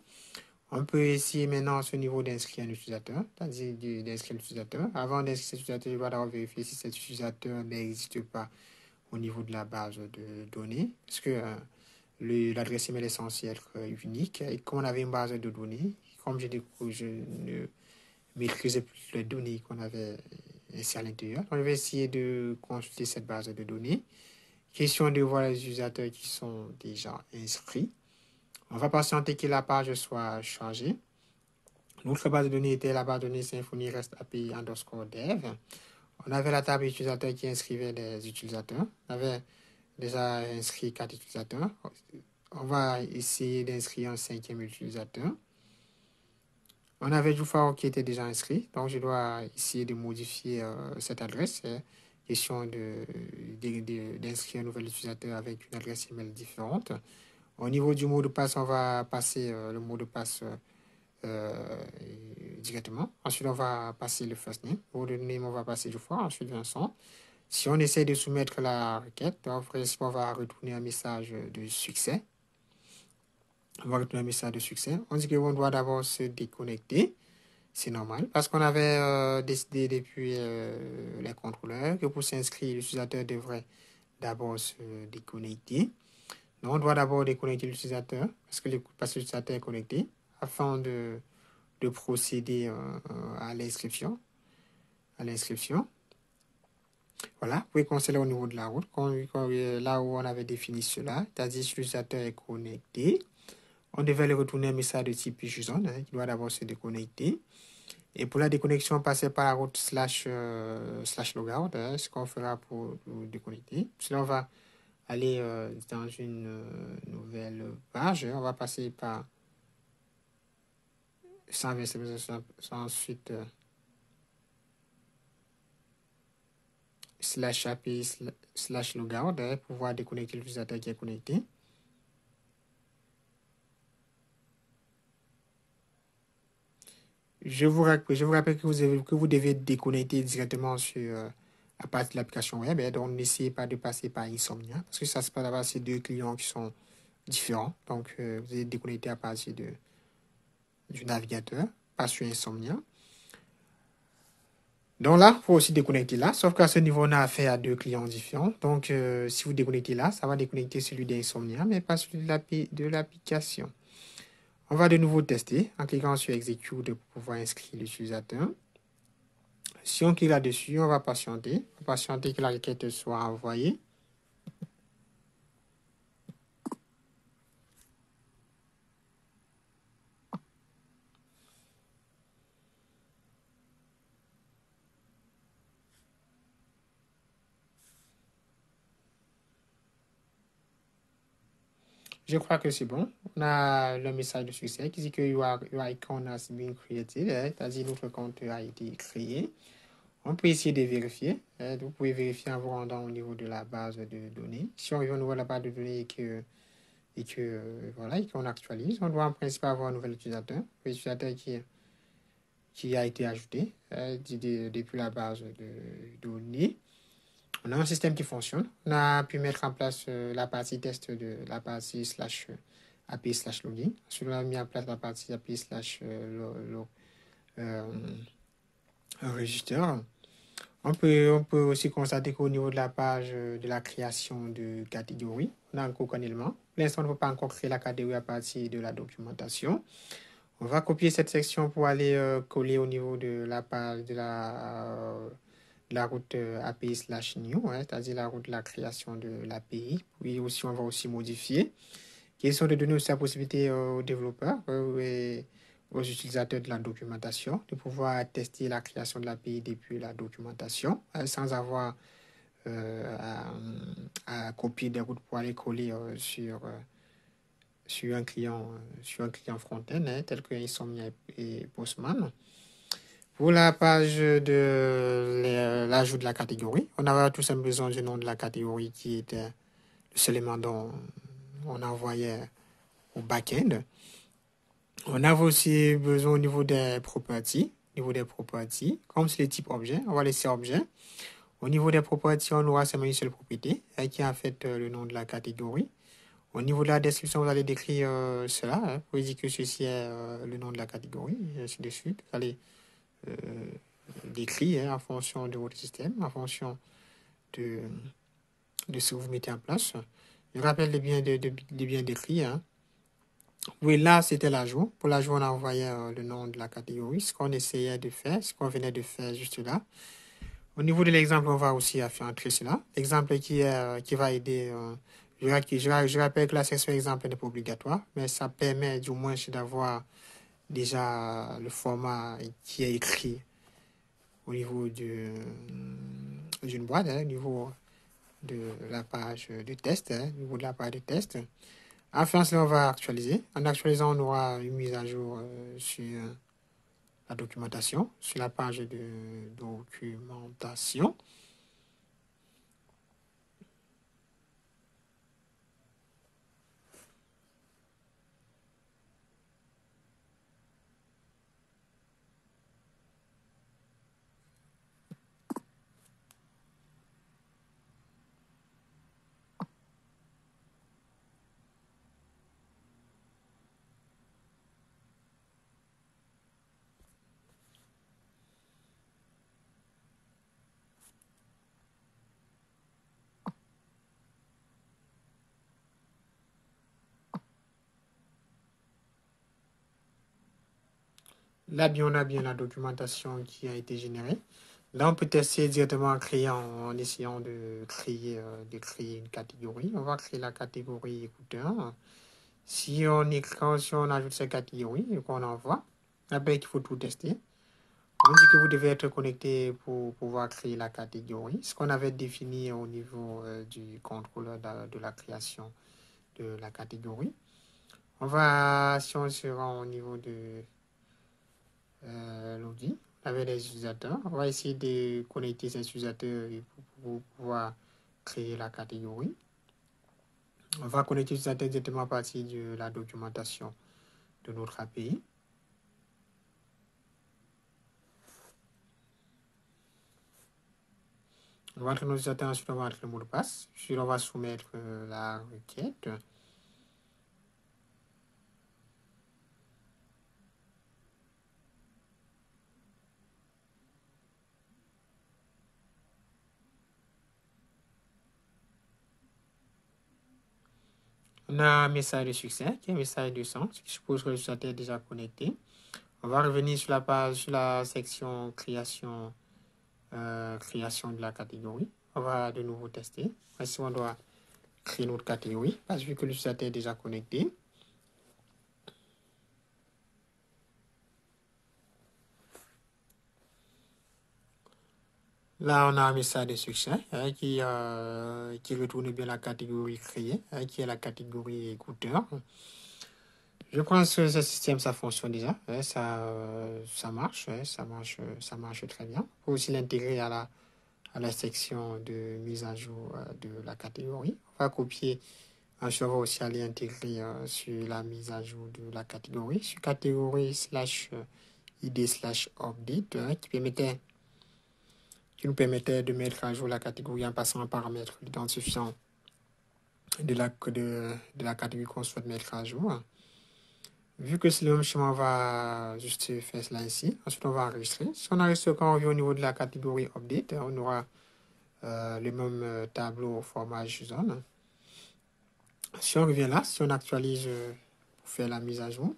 On peut essayer maintenant ce niveau d'inscrire un utilisateur, c'est-à-dire d'inscrire l'utilisateur. Avant d'inscrire cet utilisateur, je dois d'abord vérifier si cet utilisateur n'existe pas au niveau de la base de données, parce que l'adresse email est censée être unique. Et comme on avait une base de données, comme je ne maîtrisais plus les données qu'on avait insérées à l'intérieur, on va essayer de consulter cette base de données. Question de voir les utilisateurs qui sont déjà inscrits. On va patienter que la page soit chargée. Notre base de données était la base de données Symfony REST API underscore dev. On avait la table utilisateur qui inscrivait les utilisateurs. On avait déjà inscrit 4 utilisateurs. On va essayer d'inscrire un 5e utilisateur. On avait Jufaro qui était déjà inscrit. Donc, je dois essayer de modifier cette adresse. Question d'inscrire un nouvel utilisateur avec une adresse email différente. Au niveau du mot de passe, on va passer le mot de passe directement. Ensuite, on va passer le first name. Pour le name, on va passer du fois. Ensuite, Vincent. Si on essaie de soumettre la requête, on va retourner un message de succès. On va retourner un message de succès. On dit qu'on doit d'abord se déconnecter. C'est normal parce qu'on avait décidé depuis les contrôleurs que pour s'inscrire, l'utilisateur devrait d'abord se déconnecter. Donc, on doit d'abord déconnecter l'utilisateur parce que l'utilisateur est connecté afin de procéder à l'inscription. Voilà, vous pouvez constater au niveau de la route, là où on avait défini cela, c'est-à-dire que l'utilisateur est connecté. On devait lui retourner un message de type JSON qui doit d'abord se déconnecter. Et pour la déconnexion, passer par la route slash logout, ce qu'on fera pour déconnecter. Cela, on va aller dans une nouvelle page. On va passer par 120, ensuite /API /logout pour pouvoir déconnecter l'utilisateur qui est connecté. Je vous rappelle que vous devez déconnecter directement sur à partir de l'application web. Et donc, n'essayez pas de passer par Insomnia parce que ça se passe à ces deux clients qui sont différents. Donc, vous allez déconnecter à partir du navigateur, pas sur Insomnia. Donc là, il faut aussi déconnecter là, sauf qu'à ce niveau, on a affaire à deux clients différents. Donc, si vous déconnectez là, ça va déconnecter celui d'Insomnia, mais pas celui de l'application. On va de nouveau tester en cliquant sur Execute pour pouvoir inscrire l'utilisateur. Si on clique là-dessus, on va patienter. On va patienter que la requête soit envoyée. Je crois que c'est bon. On a le message de succès qui dit que your account has been created, c'est-à-dire notre compte a été créé. On peut essayer de vérifier. Vous pouvez vérifier en vous rendant au niveau de la base de données. Si on vient au niveau de la base de données et qu'on actualise, on doit en principe avoir un nouvel utilisateur, qui a été ajouté depuis la base de données. On a un système qui fonctionne. On a pu mettre en place la partie test de la partie /API /login. Ensuite, on a mis en place la partie API /register. On peut aussi constater qu'au niveau de la page de la création de catégorie, on a encore un élément. Pour l'instant, on ne peut pas encore créer la catégorie à partir de la documentation. On va copier cette section pour aller coller au niveau de la page de la route API /new, c'est-à-dire la route de la création de l'API. Puis aussi, on va aussi modifier. Question de donner aussi la possibilité aux développeurs et aux utilisateurs de la documentation de pouvoir tester la création de l'API depuis la documentation sans avoir à copier des routes pour aller coller sur un client front-end tel que Insomnia et Postman. Pour la page de l'ajout de la catégorie, on aura tout simplement besoin du nom de la catégorie qui était le seul élément dont on envoyait au back-end. On a aussi besoin au niveau des properties. Comme c'est le type objet, on va laisser objet. Au niveau des properties, on aura seulement une seule propriété qui est en fait le nom de la catégorie. Au niveau de la description, vous allez décrire cela. Vous dire que ceci est le nom de la catégorie, et ainsi de suite. Vous allez décrire en fonction de votre système, en fonction de ce que vous mettez en place. Je rappelle de bien décrire. Oui, là, c'était l'ajout. Pour l'ajout, on a envoyé le nom de la catégorie, ce qu'on essayait de faire, ce qu'on venait de faire juste là. Au niveau de l'exemple, on va aussi faire entrer cela. L'exemple qui va aider. Je rappelle que la section exemple n'est pas obligatoire, mais ça permet du moins d'avoir déjà le format qui est écrit au niveau d'une boîte, au niveau de la page de test, au niveau de la page de test. Enfin, cela, on va actualiser. En actualisant, on aura une mise à jour sur la documentation, sur la page de documentation. Là, on a bien la documentation qui a été générée. Là, on peut tester directement en essayant de créer une catégorie. On va créer la catégorie écouteur. Si on ajoute cette catégorie et qu'on envoie, après il faut tout tester. On dit que vous devez être connecté pour pouvoir créer la catégorie. Ce qu'on avait défini au niveau du contrôleur de la création de la catégorie. Si on se rend au niveau de login, avec les utilisateurs. On va essayer de connecter ces utilisateurs pour pouvoir créer la catégorie. On va connecter les utilisateurs directement à partir de la documentation de notre API. On va entrer nos utilisateurs, ensuite on va entrer le mot de passe. Puis on va soumettre la requête. On a un message de succès qui est un message de sens qui suppose que l'utilisateur est déjà connecté. On va revenir sur la page, sur la section création, création de la catégorie. On va de nouveau tester. Ici, on doit créer notre catégorie parce que l'utilisateur est déjà connecté. Là, on a un message de succès qui retourne bien la catégorie créée, qui est la catégorie écouteur. Je pense que ce système, ça fonctionne déjà. Ça marche, ça marche très bien. On peut aussi l'intégrer à la section de mise à jour de la catégorie. On va copier. Ensuite, on va aussi aller intégrer sur la mise à jour de la catégorie, sur catégorie /id/update, qui nous permettait de mettre à jour la catégorie en passant en paramètre l'identifiant de la catégorie qu'on souhaite mettre à jour. Vu que c'est le même schéma, on va juste faire cela ici. Ensuite, on va enregistrer. Si on enregistre, quand on vient au niveau de la catégorie update, on aura le même tableau au format JSON. Si on revient là, si on actualise pour faire la mise à jour,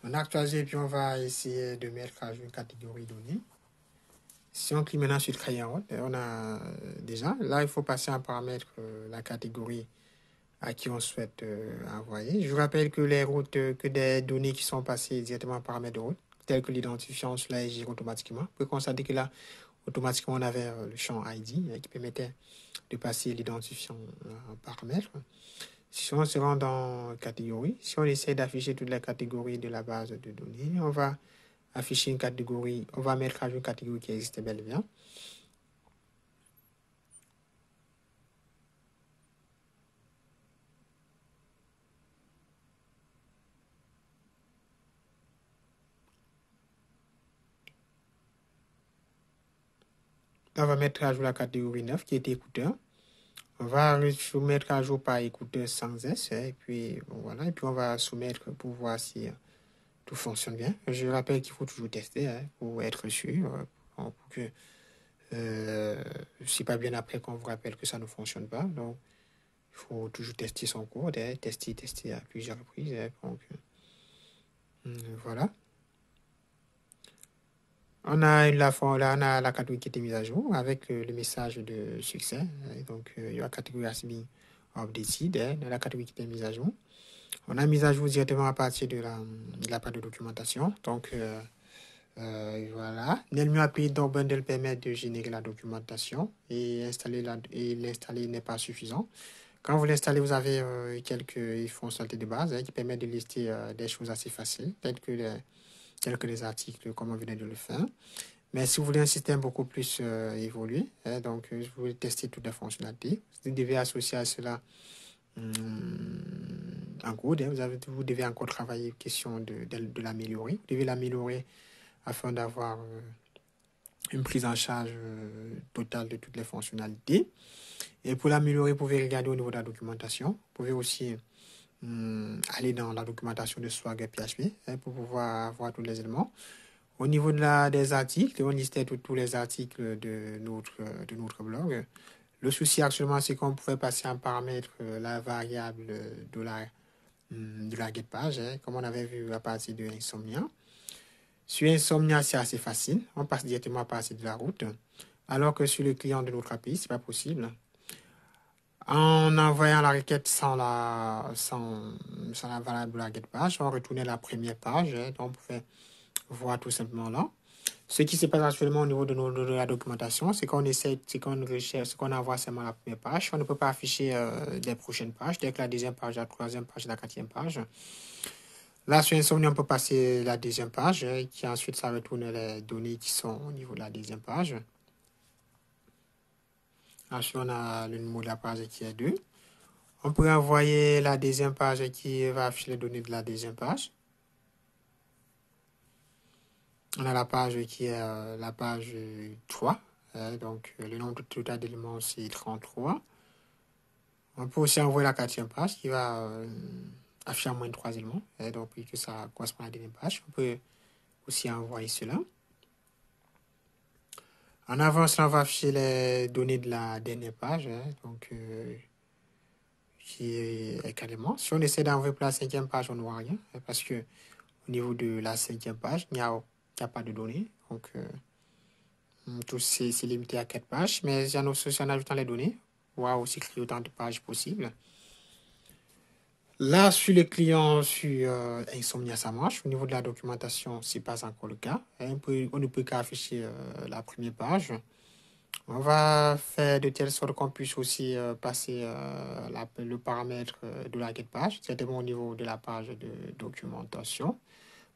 on a actualisé et puis on va essayer de mettre à jour une catégorie donnée. Si on clique maintenant sur créer un autre, on a déjà, là il faut passer en paramètre la catégorie à qui on souhaite envoyer. Je vous rappelle que les routes, que des données qui sont passées directement en paramètre de route, telles que l'identifiant, cela gère automatiquement. Vous pouvez constater que là, automatiquement, on avait le champ ID qui permettait de passer l'identifiant en paramètre. Si on se rend dans catégorie, si on essaie d'afficher toutes les catégories de la base de données, on va afficher une catégorie, on va mettre à jour une catégorie qui existait bel et bien. On va mettre à jour la catégorie 9 qui était écouteur. On va soumettre à jour par écouteur sans S. Et puis voilà. Et puis on va soumettre pour voir si tout fonctionne bien. Je rappelle qu'il faut toujours tester pour être sûr. Pour que c'est pas bien après qu'on vous rappelle que ça ne fonctionne pas. Donc il faut toujours tester son code, tester à plusieurs reprises. Donc voilà. On a la catégorie qui était mise à jour avec le message de succès. Donc, il y a la catégorie has been updated, la catégorie qui était mise à jour. On a mis à jour directement à partir de la page de documentation. Donc, voilà. Nelmio API dans Bundle permet de générer la documentation et l'installer n'est pas suffisant. Quand vous l'installez, vous avez quelques fonctionnalités de base qui permettent de lister des choses assez faciles, telles que les articles, comme on venait de le faire. Mais si vous voulez un système beaucoup plus évolué, donc vous voulez tester toutes les fonctionnalités, vous devez associer à cela un code. Vous devez encore travailler question de l'améliorer. Vous devez l'améliorer afin d'avoir une prise en charge totale de toutes les fonctionnalités. Et pour l'améliorer, vous pouvez regarder au niveau de la documentation. Vous pouvez aussi aller dans la documentation de Swagger PHP pour pouvoir voir tous les éléments. Au niveau des articles, on listait tous les articles de notre blog. Le souci actuellement, c'est qu'on pouvait passer en paramètre la variable de la get-page, hein, comme on avait vu à partir de Insomnia. Sur Insomnia, c'est assez facile. On passe directement à partir de la route. Alors que sur le client de notre API, ce n'est pas possible. En envoyant la requête sans la variable de la get-page, on retournait la première page. Hein, donc, on pouvait voir tout simplement là. Ce qui se passe actuellement au niveau de la documentation, c'est qu'on essaie, c'est qu'on recherche, c'est qu'on envoie seulement la première page. On ne peut pas afficher des prochaines pages, dès que la deuxième page, la troisième page, la quatrième page. Là, sur Insomnia, on peut passer la deuxième page, qui ensuite, ça retourne les données qui sont au niveau de la deuxième page. Ensuite, on a le numéro de la page qui est 2. On peut envoyer la deuxième page qui va afficher les données de la deuxième page. On a la page qui est la page 3. Donc, le nombre total d'éléments, c'est 33. On peut aussi envoyer la quatrième page qui va afficher en moins de 3 éléments. Donc, puisque ça correspond à la dernière page, on peut aussi envoyer cela. En avant, on va afficher les données de la dernière page. Donc, qui est également. Si on essaie d'envoyer pour la cinquième page, on ne voit rien. Parce que au niveau de la cinquième page, il n'y a pas de données. Donc, tout c'est limité à 4 pages. Mais il y en a aussi en ajoutant les données. On va aussi créer autant de pages possibles. Là, sur le client, sur Insomnia, ça marche. Au niveau de la documentation, ce n'est pas encore le cas. On ne peut qu'afficher la première page. On va faire de telle sorte qu'on puisse aussi passer le paramètre de la get page, certainement au niveau de la page de documentation,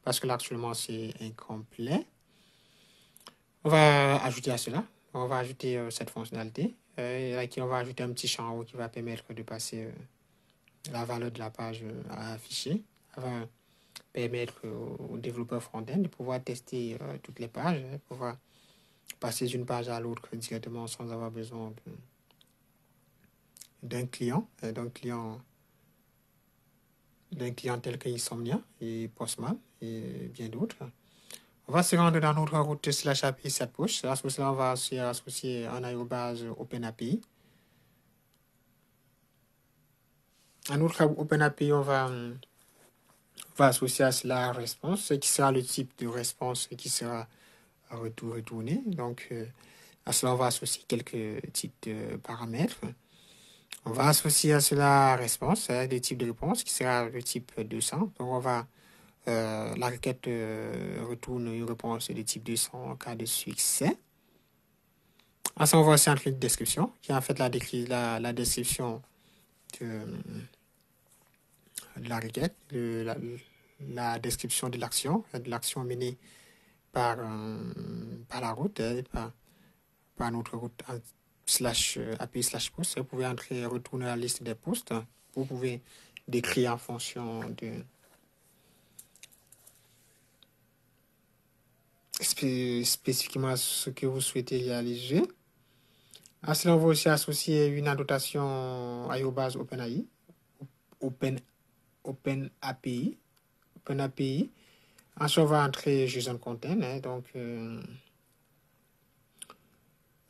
parce que là, actuellement, c'est incomplet. On va ajouter à cela, on va ajouter cette fonctionnalité, et là, on va ajouter un petit champ en haut qui va permettre de passer la valeur de la page à afficher, afin permettre aux développeurs front-end de pouvoir tester toutes les pages, pouvoir passer d'une page à l'autre directement sans avoir besoin d'un client tel que Insomnia et Postman et bien d'autres. On va se rendre dans notre route slash API set push. À ce moment-là, on va associer un aérobase OpenAPI. À notre OpenAPI, on va associer à cela response, qui sera le type de response qui sera retourné. Donc, à cela, on va associer quelques types de paramètres. On va associer à cela réponse, des types de réponse qui sera le type 200. Donc, on va, la requête retourne une réponse de type 200 en cas de succès. Ensuite, on va aussi entrer une description qui est en fait la description de la requête, la description de l'action menée par la route, par notre route API / post. Vous pouvez entrer, retourner la liste des posts. Vous pouvez décrire en fonction de spécifiquement ce que vous souhaitez réaliser. À cela, on va aussi associer une annotation aérobase OpenAI, OpenAPI. Ensuite, on va entrer JSON content. Donc,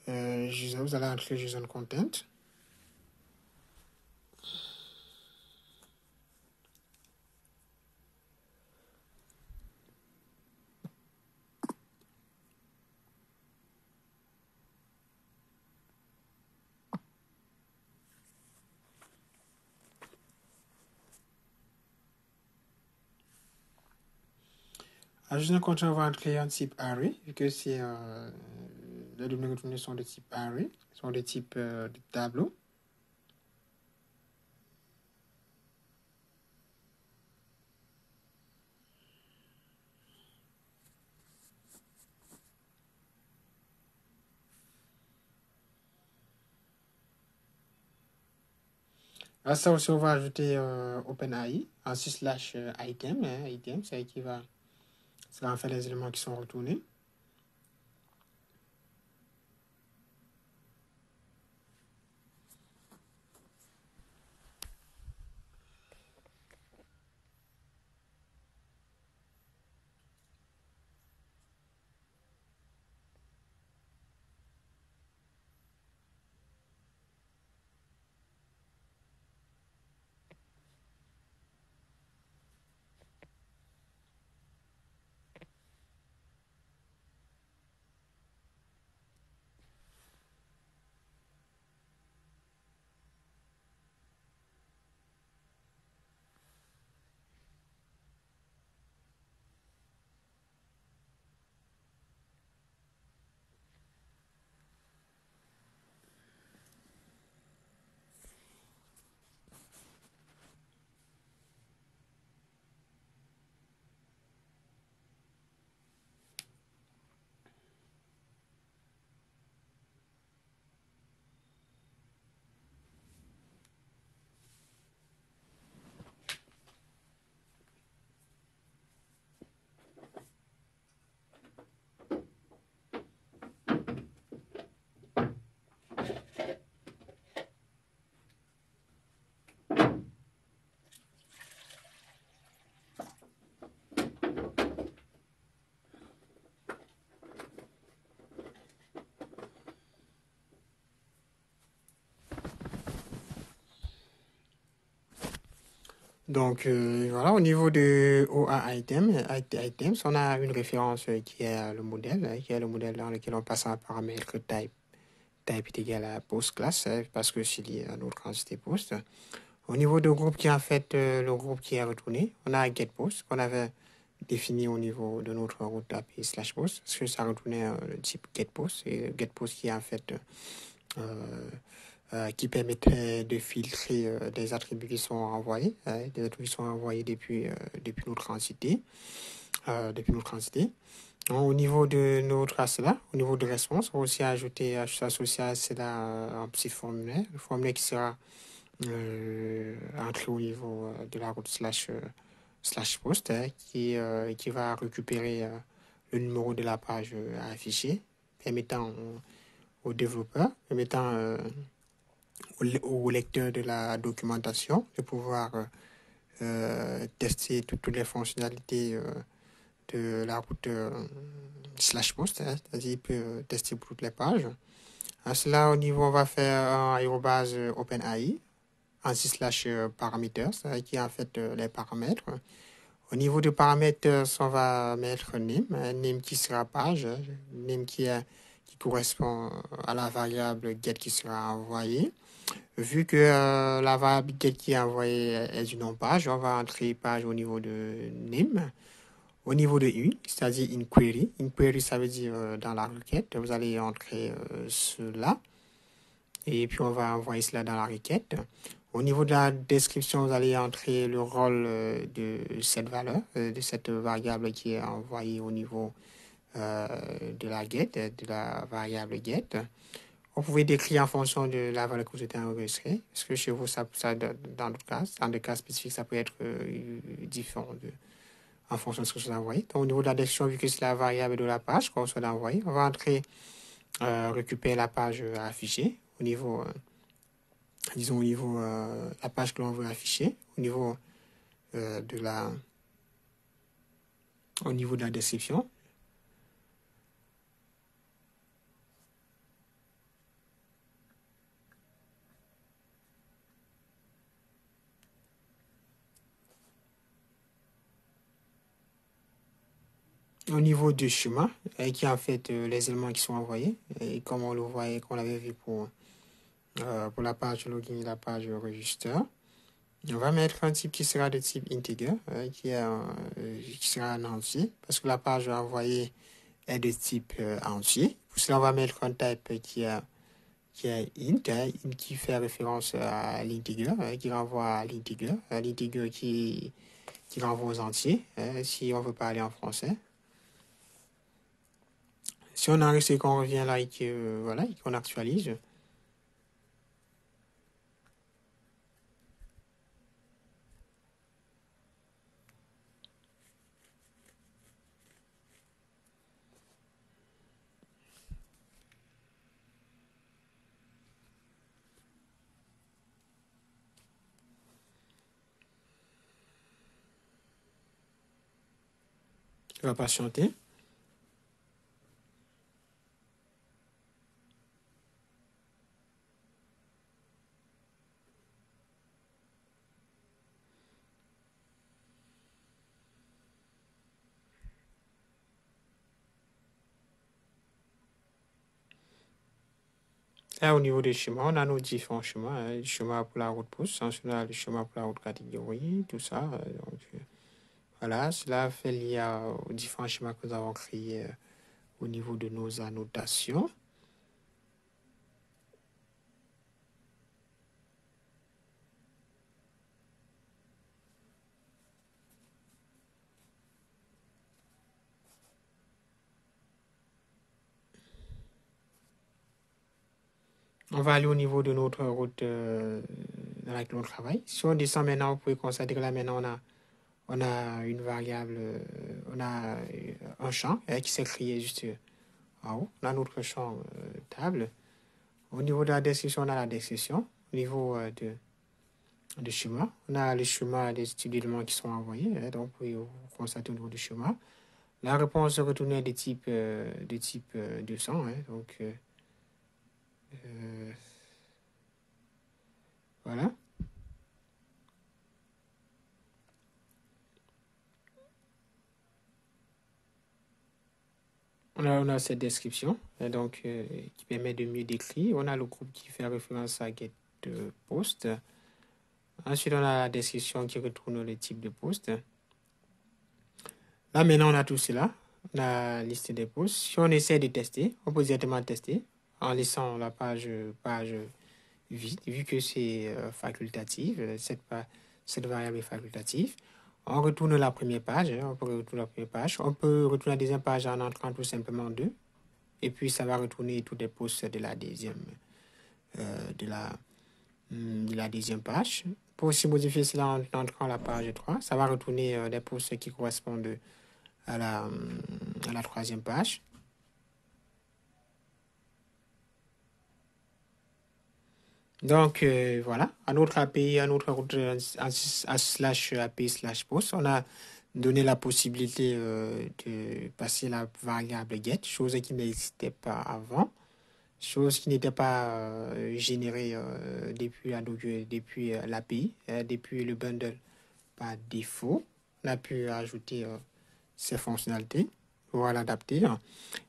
vous allez entrer JSON content. À JSON content, on va entrer un type array, vu que c'est les données retournées sont de type array, sont de type de tableau. À ça aussi, on va ajouter OpenAI, ensuite slash item. Item, c'est qui va, ça va en faire les éléments qui sont retournés. Donc, voilà, au niveau de items, on a une référence qui est le modèle, qui est le modèle dans lequel on passe un paramètre type. Type est égal à post class, parce que c'est lié à notre quantité post. Au niveau de groupe qui est en fait le groupe qui est retourné, on a getPost qu'on avait défini au niveau de notre route API slash post, parce que ça retournait le type getPost, et getPost qui est en fait qui permettait de filtrer des attributs qui sont envoyés, des attributs qui sont envoyés depuis notre entité. Au niveau de notre ACLA, au niveau de réponse, on va aussi associer à cela un petit formulaire, le formulaire qui sera entré au niveau de la route slash post, qui va récupérer le numéro de la page à afficher, permettant aux développeurs, permettant au lecteur de la documentation de pouvoir tester toutes les fonctionnalités de la route slash post, c'est-à-dire il peut tester pour toutes les pages. À cela, au niveau, on va faire un aérobase OpenAI, ainsi slash parameters, qui est en fait les paramètres. Au niveau des paramètres, on va mettre name qui sera page, name qui correspond à la variable get qui sera envoyée. Vu que la variable get qui est envoyée est du nom page, on va entrer page au niveau de name. Au niveau de U, c'est-à-dire inquiry. Inquiry, ça veut dire dans la requête, vous allez entrer cela. Et puis, on va envoyer cela dans la requête. Au niveau de la description, vous allez entrer le rôle de cette valeur, de cette variable qui est envoyée au niveau de la get, de la variable get. Vous pouvez décrire en fonction de la valeur que vous avez enregistrée. Parce que chez vous, dans le cas spécifique, ça peut être différent en fonction de ce que vous avez envoyé. Donc, au niveau de la description, vu que c'est la variable de la page qu'on souhaite envoyer, on va entrer, récupérer la page à afficher au niveau, disons, au niveau la page que l'on veut afficher, de la, au niveau de la description. Au niveau du schéma, qui est en fait les éléments qui sont envoyés, et comme on le voyait, qu'on l'avait vu pour la page login et la page register. On va mettre un type qui sera de type integer, qui sera un entier, parce que la page envoyée est de type entier. Pour cela, on va mettre un type qui est int, int qui fait référence à l'integer, qui renvoie à l'integer qui renvoie aux entiers, si on veut parler en français. Si on enregistre et qu'on revient là et qu'on actualise, on va patienter. Là, au niveau des chemins, on a nos différents chemins. Le chemin pour la route pouce, ensuite on a le chemin pour la route catégorie, tout ça. Voilà, cela fait lié aux différents schémas que nous avons créés au niveau de nos annotations. On va aller au niveau de notre route dans laquelle on travaille. Si on descend maintenant, vous pouvez constater que là maintenant on a une variable, on a un champ qui s'est créé juste en haut. On a notre champ table. Au niveau de la description, on a la description. Au niveau de schéma, on a les schémas des éléments qui sont envoyés. Donc, vous pouvez constater au niveau du schéma. La réponse retournée de type 200. Donc, voilà. On a cette description donc, qui permet de mieux décrire. On a le groupe qui fait référence à get post. Ensuite, on a la description qui retourne le type de post. Là, maintenant, on a tout cela. On a la liste des posts. Si on essaie de tester, on peut directement tester en laissant la page vide, vu que c'est facultatif, cette variable est facultative. On retourne la première page, on peut retourner la première page. On peut retourner la deuxième page en entrant tout simplement 2. Et puis, ça va retourner tous les posts de la deuxième, de la deuxième page. Pour aussi modifier cela en entrant la page 3, ça va retourner des posts qui correspondent à la troisième page. Donc, voilà, à notre API, à notre route /API/post, on a donné la possibilité de passer la variable get, chose qui n'existait pas avant, chose qui n'était pas générée depuis l'API, depuis le bundle par défaut. On a pu ajouter ces fonctionnalités pour l'adapter.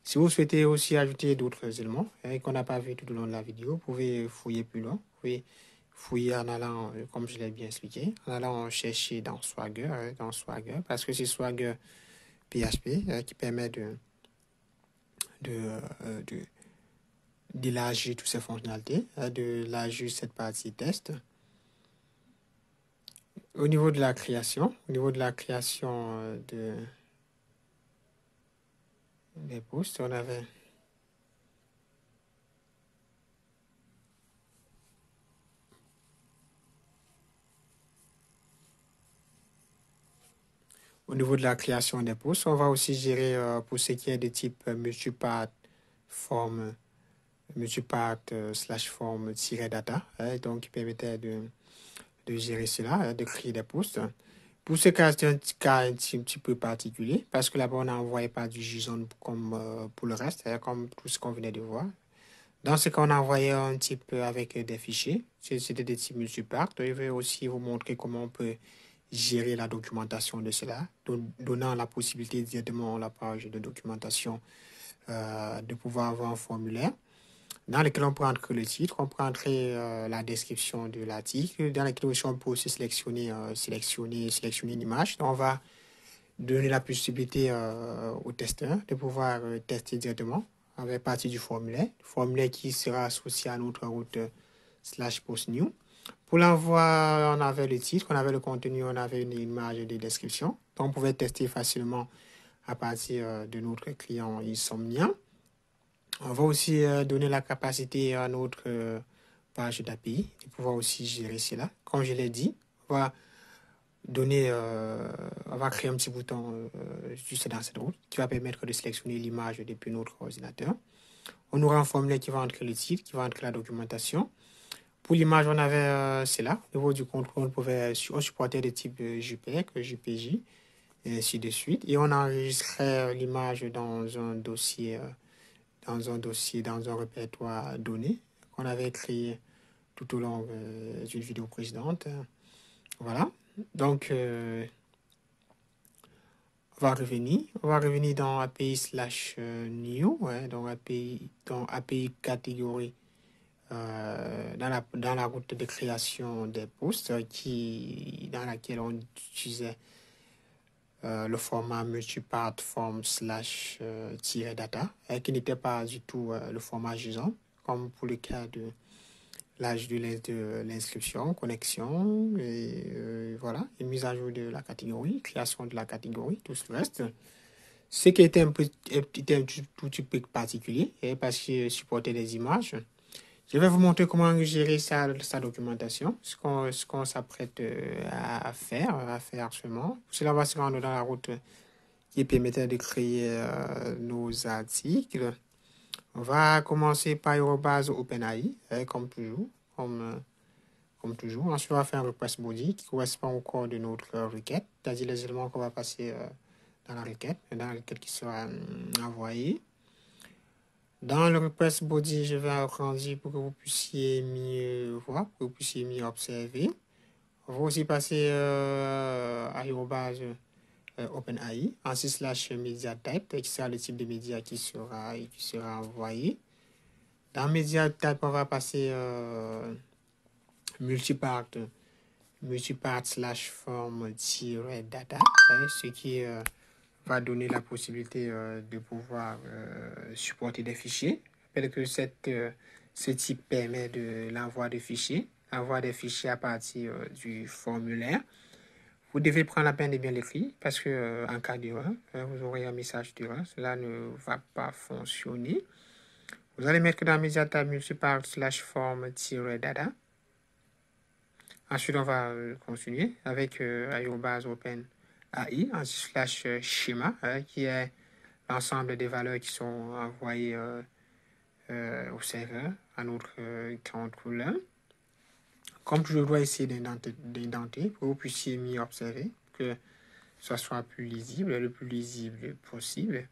Si vous souhaitez aussi ajouter d'autres éléments qu'on n'a pas vu tout au long de la vidéo, vous pouvez fouiller plus loin. Vous pouvez fouiller en allant, comme je l'ai bien expliqué, en allant chercher dans Swagger, parce que c'est Swagger PHP qui permet d'élargir toutes ces fonctionnalités, d'élargir cette partie test. Au niveau de la création, des posts, on avait on va aussi gérer pour ce qui est de type multipath form /form-data, donc qui permettait de gérer cela, de créer des posts. Pour ce cas, c'est un cas un petit peu particulier parce que là-bas, on n'envoyait pas du JSON comme pour le reste, comme tout ce qu'on venait de voir. Dans ce cas, on envoyait un type avec des fichiers. C'était des types multipath. Je vais aussi vous montrer comment on peut gérer la documentation de cela, donnant la possibilité directement à la page de documentation de pouvoir avoir un formulaire dans lequel on peut entrer le titre, on peut entrer la description de l'article, dans lequel aussi on peut aussi sélectionner une image. Donc, on va donner la possibilité au testeur de pouvoir tester directement avec partie du formulaire qui sera associé à notre route /postnew. Pour l'envoi, on avait le titre, on avait le contenu, on avait une image de description. Donc, on pouvait tester facilement à partir de notre client Insomnia. On va aussi donner la capacité à notre page d'API de pouvoir aussi gérer cela. Comme je l'ai dit, on va créer un petit bouton juste dans cette route qui va permettre de sélectionner l'image depuis notre ordinateur. On aura un formulaire qui va entrer le titre, qui va entrer la documentation. Pour l'image, on avait cela. Au niveau du contrôle, on supportait des types JPEG, JPJ, et ainsi de suite. Et on enregistrait l'image dans un dossier, dans un répertoire donné qu'on avait créé tout au long d'une vidéo précédente. Voilà. Donc, on va revenir dans API/new, donc API catégorie dans la route de création des posts dans laquelle on utilisait le format multipath form /data qui n'était pas du tout le format JSON comme pour le cas de l'âge de l'inscription, connexion, et voilà, une mise à jour de la catégorie, création de la catégorie, tout le reste. Ce qui était un tout petit peu particulier, parce qu'il supportait des images. Je vais vous montrer comment gérer sa documentation, ce qu'on s'apprête à faire actuellement. Cela va se rendre dans la route qui permettait de créer nos articles. On va commencer par OpenAI, comme toujours. Ensuite, on va faire un request body qui correspond au corps de notre requête, c'est-à-dire les éléments qu'on va passer dans la requête qui sera envoyée. Dans le request body, je vais agrandir pour que vous puissiez mieux voir, pour que vous puissiez mieux observer. On va aussi passer OpenAI. Ensuite, slash media type, qui sera le type de média qui sera envoyé. Dans media type, on va passer multipart slash form-data, ce qui va donner la possibilité de pouvoir supporter des fichiers. Rappelez que ce type permet de l'envoi de fichiers, envoi des fichiers à partir du formulaire. Vous devez prendre la peine de bien l'écrire parce que en cas d'erreur, vous aurez un message d'erreur. Cela ne va pas fonctionner. Vous allez mettre dans MediaTab multipart slash form-data. Ensuite, on va continuer avec Aérobase OpenAI, ensuite slash schéma, qui est l'ensemble des valeurs qui sont envoyées au serveur à notre contrôleur. Comme je dois essayer d'indenter pour que vous puissiez mieux observer, que ça soit plus lisible, le plus lisible possible.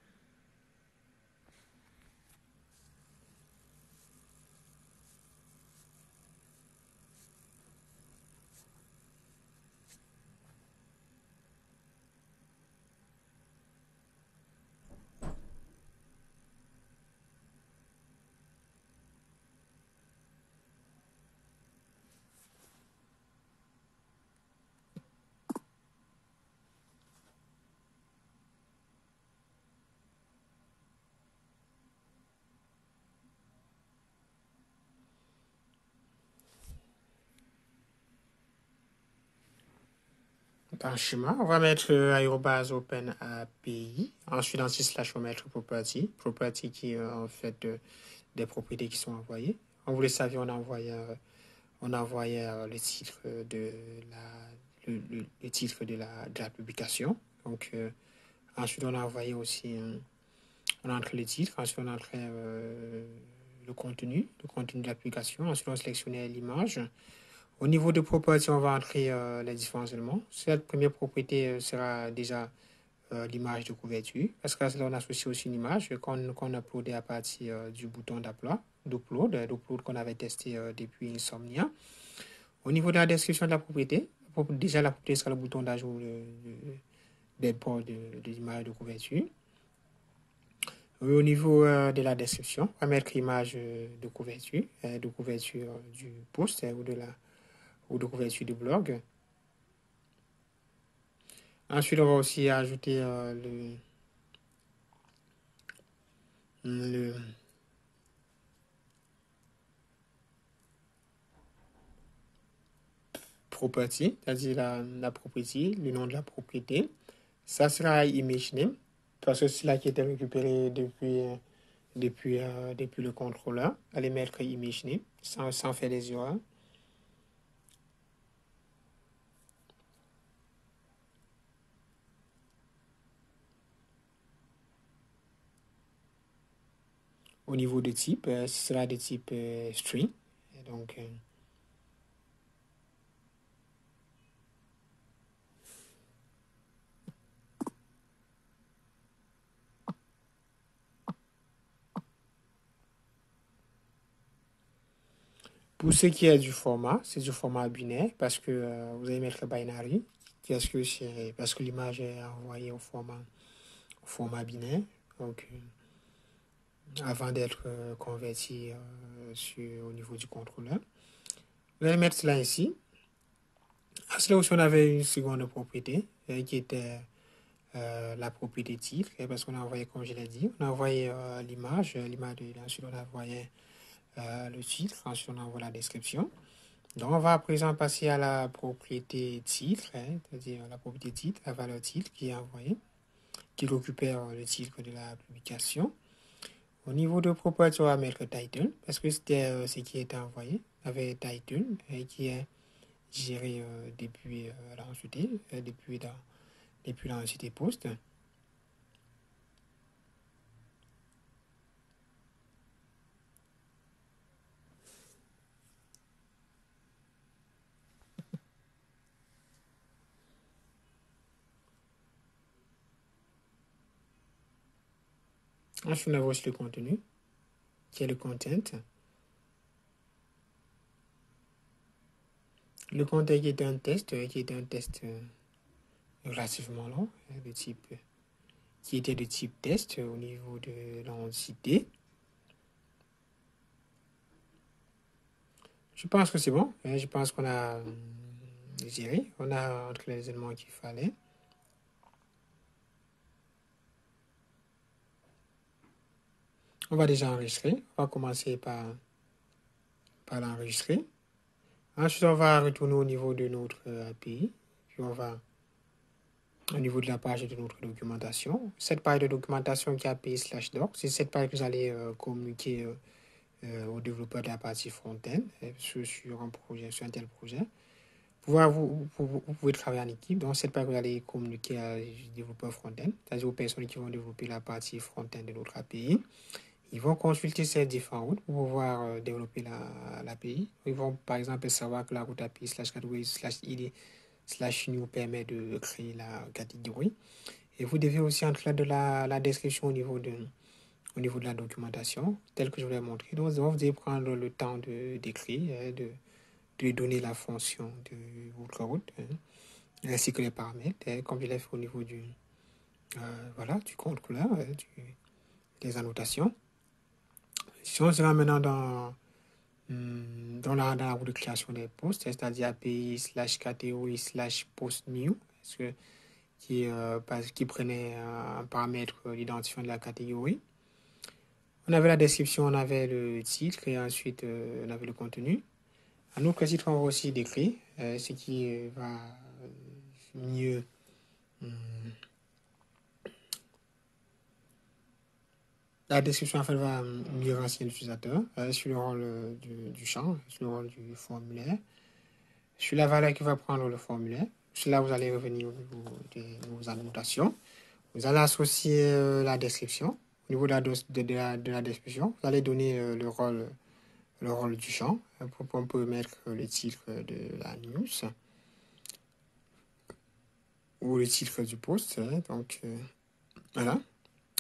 Dans schéma, on va mettre Aérobase OpenAPI. Ensuite, dans slash, on va mettre property. Property qui est en fait des propriétés qui sont envoyées. Comme vous le savez, on envoyait le titre de le titre de la publication. Donc, ensuite, on a envoyé aussi, on a entré le titre. Ensuite, on a entré le contenu de l'application. Ensuite, on sélectionnait l'image. Au niveau de propriété, on va entrer les différents éléments. Cette première propriété sera déjà l'image de couverture. Parce que là, on associe aussi une image qu'on uploadait à partir du bouton d'upload qu'on avait testé depuis Insomnia. Au niveau de la description de la propriété, déjà la propriété sera le bouton d'ajout des ports de l'image de couverture. Au niveau de la description, on va mettre l'image de couverture du post ou de couverture du blog. Ensuite, on va aussi ajouter le property, c'est-à-dire la propriété, le nom de la propriété. Ça sera image name, parce que c'est là qui était récupéré depuis le contrôleur. Allez mettre image name sans faire des erreurs. Au niveau de type, ce sera de type string. Et donc, pour ce qui est du format, c'est du format binaire parce que vous allez mettre le binary. Qu'est-ce que c'est? Parce que l'image est envoyée au format binaire. Donc, avant d'être converti au niveau du contrôleur. Vous allez mettre cela ici. À cela aussi, on avait une seconde propriété qui était la propriété titre, parce qu'on a envoyé, comme je l'ai dit, on a envoyé l'image, ensuite on a envoyé le titre, ensuite on envoie la description. Donc on va à présent passer à la propriété titre, c'est-à-dire la propriété titre, la valeur titre qui est envoyée, qui récupère le titre de la publication. Au niveau de propriété, on va mettre title, parce que c'était ce qui était envoyé, avec title, qui est géré depuis l'entité, depuis l'entité post. Ensuite, on a aussi le contenu, qui est le content. Le content qui est un test relativement long, de type, qui était de type test au niveau de l'entité. Je pense que c'est bon. Je pense qu'on a géré. On a entre les éléments qu'il fallait. On va déjà enregistrer. On va commencer par l'enregistrer. Ensuite, on va retourner au niveau de notre API. Puis on va au niveau de la page de notre documentation. Cette page de documentation qui est API/doc, c'est cette page que vous allez communiquer aux développeurs de la partie front-end sur un projet, sur un tel projet. Vous pouvez travailler en équipe. Donc, cette page, vous allez communiquer aux développeurs front-end, c'est-à-dire aux personnes qui vont développer la partie front-end de notre API. Ils vont consulter ces différentes routes pour pouvoir développer l'API. Ils vont, par exemple, savoir que la route API/category/id/new permet de créer la catégorie. Et vous devez aussi inclure de la description au niveau de la documentation, telle que je vous l'ai montré. Donc, vous devez prendre le temps d'écrire, de donner la fonction de votre route, ainsi que les paramètres, comme je l'ai fait au niveau du compte couleur, des annotations. Si on sera maintenant dans la roue de création des postes, c'est-à-dire API/catégorie/post-new, qui prenait un paramètre d'identifiant de la catégorie. On avait la description, on avait le titre et ensuite on avait le contenu. Un autre titre, on va aussi décrire ce qui va mieux la description en fait va mieux renseigner l'utilisateur sur le rôle du champ, sur le rôle du formulaire, sur la valeur qui va prendre le formulaire. Sur là, vous allez revenir au niveau de vos annotations. Vous allez associer la description. Au niveau de la description, vous allez donner le rôle du champ. On peut mettre le titre de la news ou le titre du post. Donc, voilà.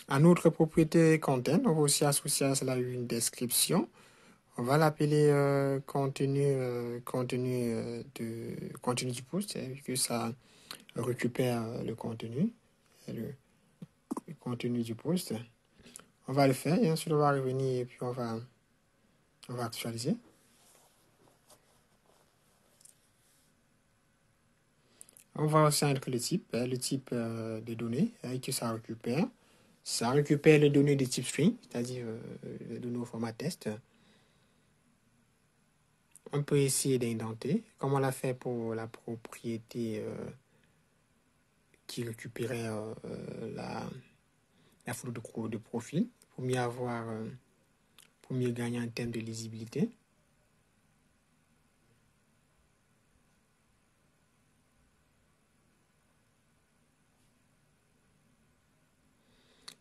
En autre propriété content, on va aussi associer à cela une description. On va l'appeler contenu du post, vu que ça récupère le contenu du post. On va le faire et ensuite on va revenir et puis on va actualiser. On va aussi inclure le type de données que ça récupère. Ça récupère les données de type string, c'est-à-dire les données au format test. On peut essayer d'indenter, comme on l'a fait pour la propriété qui récupérait la photo de profil, pour mieux gagner en termes de lisibilité.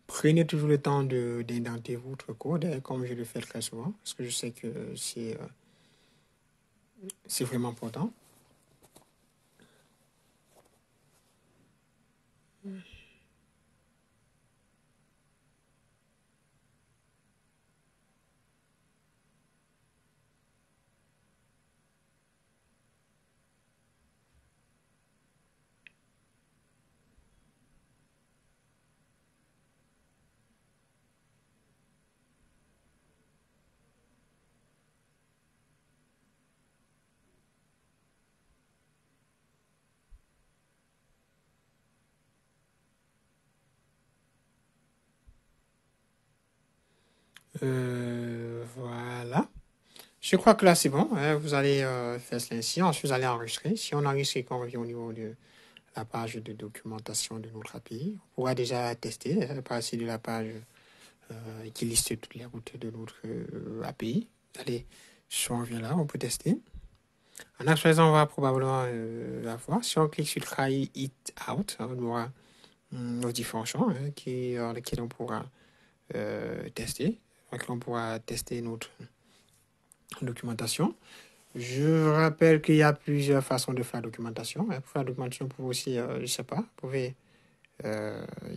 Prenez toujours le temps d'indenter votre code, comme je le fais très souvent, parce que je sais que c'est vraiment important. Voilà. Je crois que là, c'est bon. Vous allez faire cela ici. Ensuite, vous allez enregistrer. Si on enregistre et qu'on revient au niveau de la page de documentation de notre API, on pourra déjà tester passer de la page qui liste toutes les routes de notre API. Allez, si on revient là, on peut tester. En actualisant, on va probablement la voir. Si on clique sur Try It Out, on aura nos différents champs dans lesquels on pourra tester. Donc, on pourra tester notre documentation. Je rappelle qu'il y a plusieurs façons de faire la documentation. Pour faire la documentation, vous pouvez aussi, je ne sais pas, vous pouvez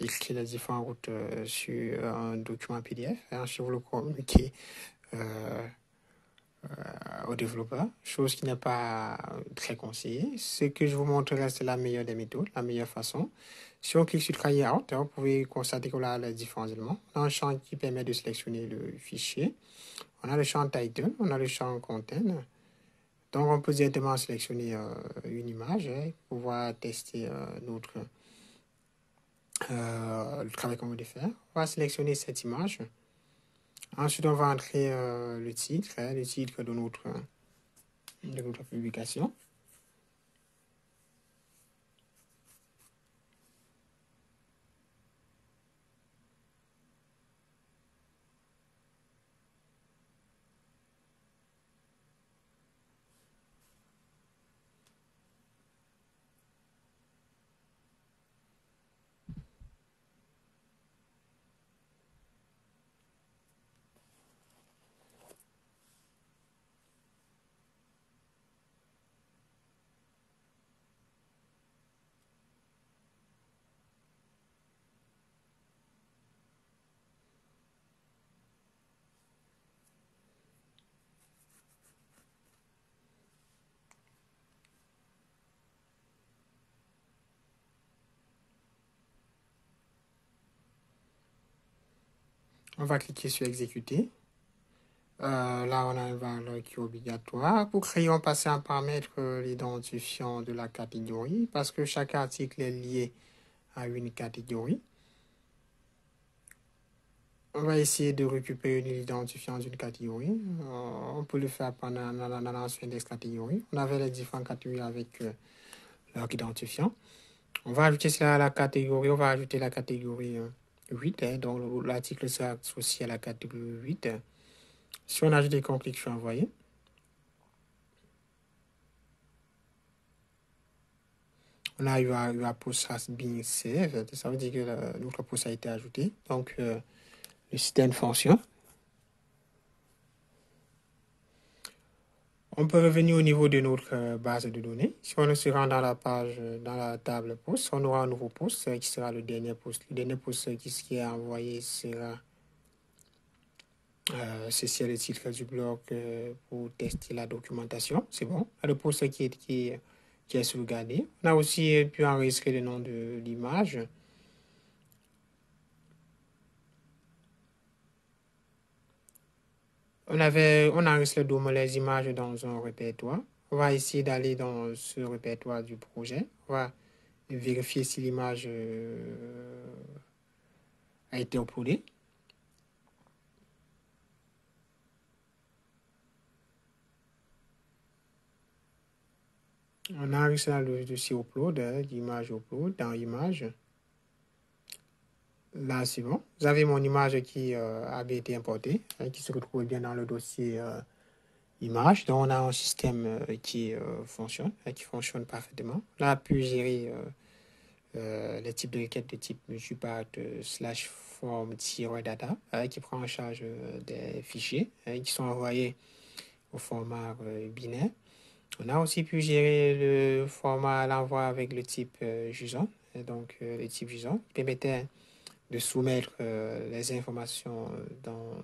écrire les différentes routes sur un document PDF et ensuite vous le communiquez aux développeurs, chose qui n'est pas très conseillée. Ce que je vous montrerai, c'est la meilleure des méthodes, la meilleure façon. Si on clique sur Try Out, vous pouvez constater qu'on a les différents éléments. On a un champ qui permet de sélectionner le fichier. On a le champ Title, on a le champ Content. Donc, on peut directement sélectionner une image pour pouvoir tester le travail qu'on veut faire. On va sélectionner cette image. Ensuite, on va entrer le titre de notre publication. On va cliquer sur exécuter. Là, on a une valeur qui est obligatoire. Pour créer, on passe un paramètre l'identifiant de la catégorie parce que chaque article est lié à une catégorie. On va essayer de récupérer l'identifiant d'une catégorie. On peut le faire pendant l'ancien index catégorie. On avait les différentes catégories avec leur identifiant. On va ajouter cela à la catégorie. On va ajouter la catégorie 8. Donc, l'article sera associé à la catégorie 8. Si on ajoute et qu'on clique sur envoyer, on a your post has been saved. Ça veut dire que notre post a été ajouté. Donc, le système fonctionne. On peut revenir au niveau de notre base de données. Si on se rend dans la page, dans la table post, on aura un nouveau post qui sera le dernier post. Le dernier post qui est envoyé sera ceci est le titre du blog pour tester la documentation. C'est bon. Le post qui est sauvegardé. On a aussi pu enregistrer le nom de l'image. On enregistré les images dans un répertoire. On va essayer d'aller dans ce répertoire du projet. On va vérifier si l'image a été uploadée. On a enregistré le dossier upload, l'image upload dans image. Là, c'est bon. Vous avez mon image qui avait été importée, qui se retrouve bien dans le dossier image. Donc, on a un système qui fonctionne parfaitement. On a pu gérer les types de requêtes de type multipart / form-data qui prend en charge des fichiers qui sont envoyés au format binaire. On a aussi pu gérer le format à l'envoi avec le type JSON. Donc, le type JSON qui permettait de soumettre les informations dans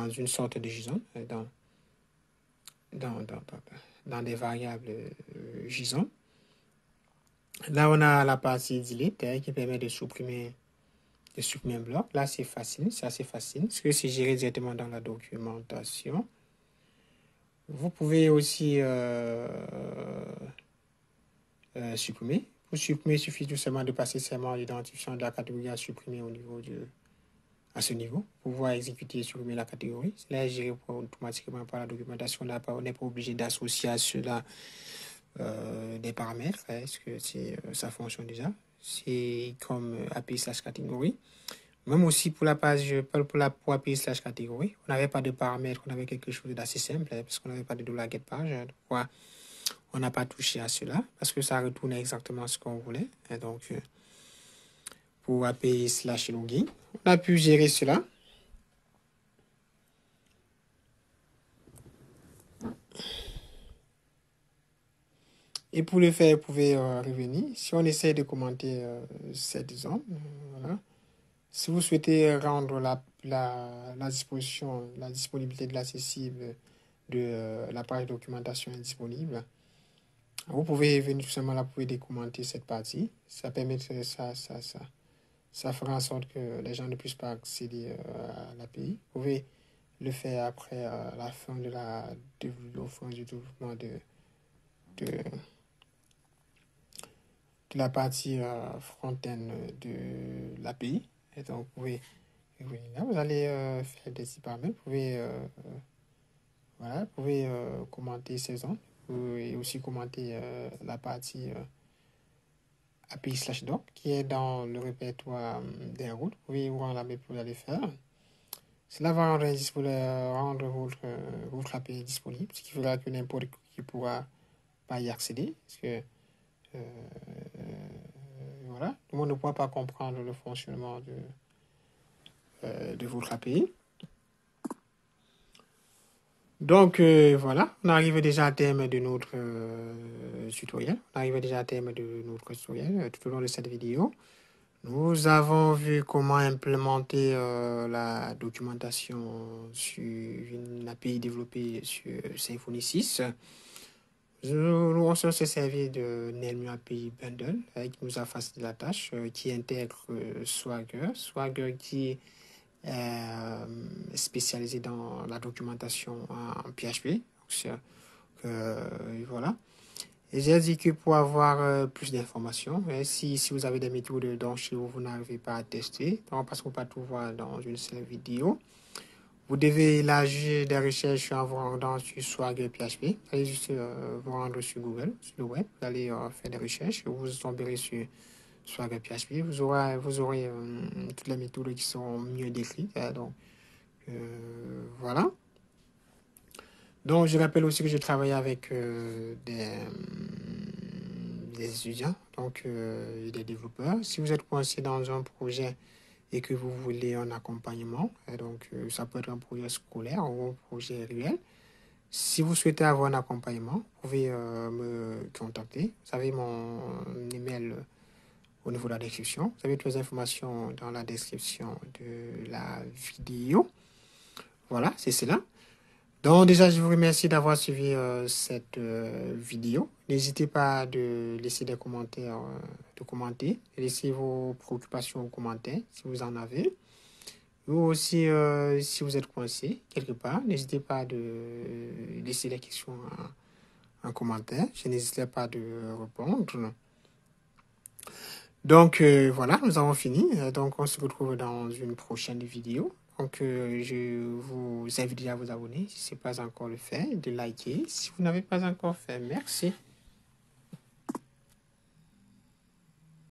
une sorte de JSON, dans des variables JSON. Là, on a la partie delete qui permet de supprimer un bloc. Là, c'est facile, c'est assez facile, parce que c'est géré directement dans la documentation. Vous pouvez aussi supprimer. Pour supprimer, il suffit tout simplement de passer seulement l'identifiant de la catégorie à supprimer à ce niveau, pour pouvoir exécuter et supprimer la catégorie. Cela est géré automatiquement par la documentation. Là, on n'est pas obligé d'associer à cela des paramètres. Est-ce que ça fonctionne déjà? C'est comme API/catégorie. Même aussi pour la page, pour API/catégorie, on n'avait pas de paramètres, on avait quelque chose d'assez simple, parce qu'on n'avait pas de $getPage. Pourquoi on n'a pas touché à cela? Parce que ça retourne exactement ce qu'on voulait. Et donc, pour API/login, on a pu gérer cela. Et pour le faire, vous pouvez revenir. Si on essaie de commenter cette zone, voilà. Si vous souhaitez rendre la disponibilité de l'accessible de la page documentation est disponible. Vous pouvez venir tout simplement là, vous pouvez décommenter cette partie. Ça permet ça fera en sorte que les gens ne puissent pas accéder à l'API. Vous pouvez le faire après la fin de du développement de la partie front-end de l'API. Et donc, vous pouvez là, vous allez faire des paramètres. Vous pouvez commenter ces zones. Vous pouvez aussi commenter la partie API/doc qui est dans le répertoire des routes. Vous pouvez voir la pour aller faire. Cela va rendre votre API disponible, ce qui fera que n'importe qui pourra pas y accéder. Parce que voilà, tout le monde ne pourra pas comprendre le fonctionnement de votre API. Donc voilà, on arrive déjà à terme de notre tutoriel. On arrive déjà à terme de notre tutoriel tout au long de cette vidéo. Nous avons vu comment implémenter la documentation sur une API développée sur Symfony 6. Nous on s'est servi de Nelmu API Bundle qui nous a facilité la tâche, qui intègre Swagger. Swagger qui est spécialisé dans la documentation en PHP. Voilà. Et j'ai dit que pour avoir plus d'informations, si vous avez des méthodes dont chez vous n'arrivez pas à tester, donc parce qu'on ne peut pas tout voir dans une seule vidéo, vous devez élargir des recherches en vous rendant sur Swagger PHP. Vous allez juste vous rendre sur Google, sur le web, vous allez faire des recherches, vous tomberez sur Swagger PHP, vous aurez toutes les méthodes qui sont mieux décrites. Donc, voilà. Donc, je rappelle aussi que je travaille avec des étudiants, donc des développeurs. Si vous êtes coincé dans un projet et que vous voulez un accompagnement, donc ça peut être un projet scolaire ou un projet réel. Si vous souhaitez avoir un accompagnement, vous pouvez me contacter. Vous avez mon email au niveau de la description. Vous avez toutes les informations dans la description de la vidéo. Voilà, c'est cela. Donc déjà, je vous remercie d'avoir suivi cette vidéo. N'hésitez pas de laisser des commentaires, de commenter. Laissez vos préoccupations aux commentaires si vous en avez. Ou aussi, si vous êtes coincé quelque part, n'hésitez pas de laisser des questions en commentaire. Je n'hésiterai pas de répondre. Donc voilà, nous avons fini. Donc on se retrouve dans une prochaine vidéo. Donc je vous invite à vous abonner si ce n'est pas encore le fait, de liker si vous n'avez pas encore fait. Merci.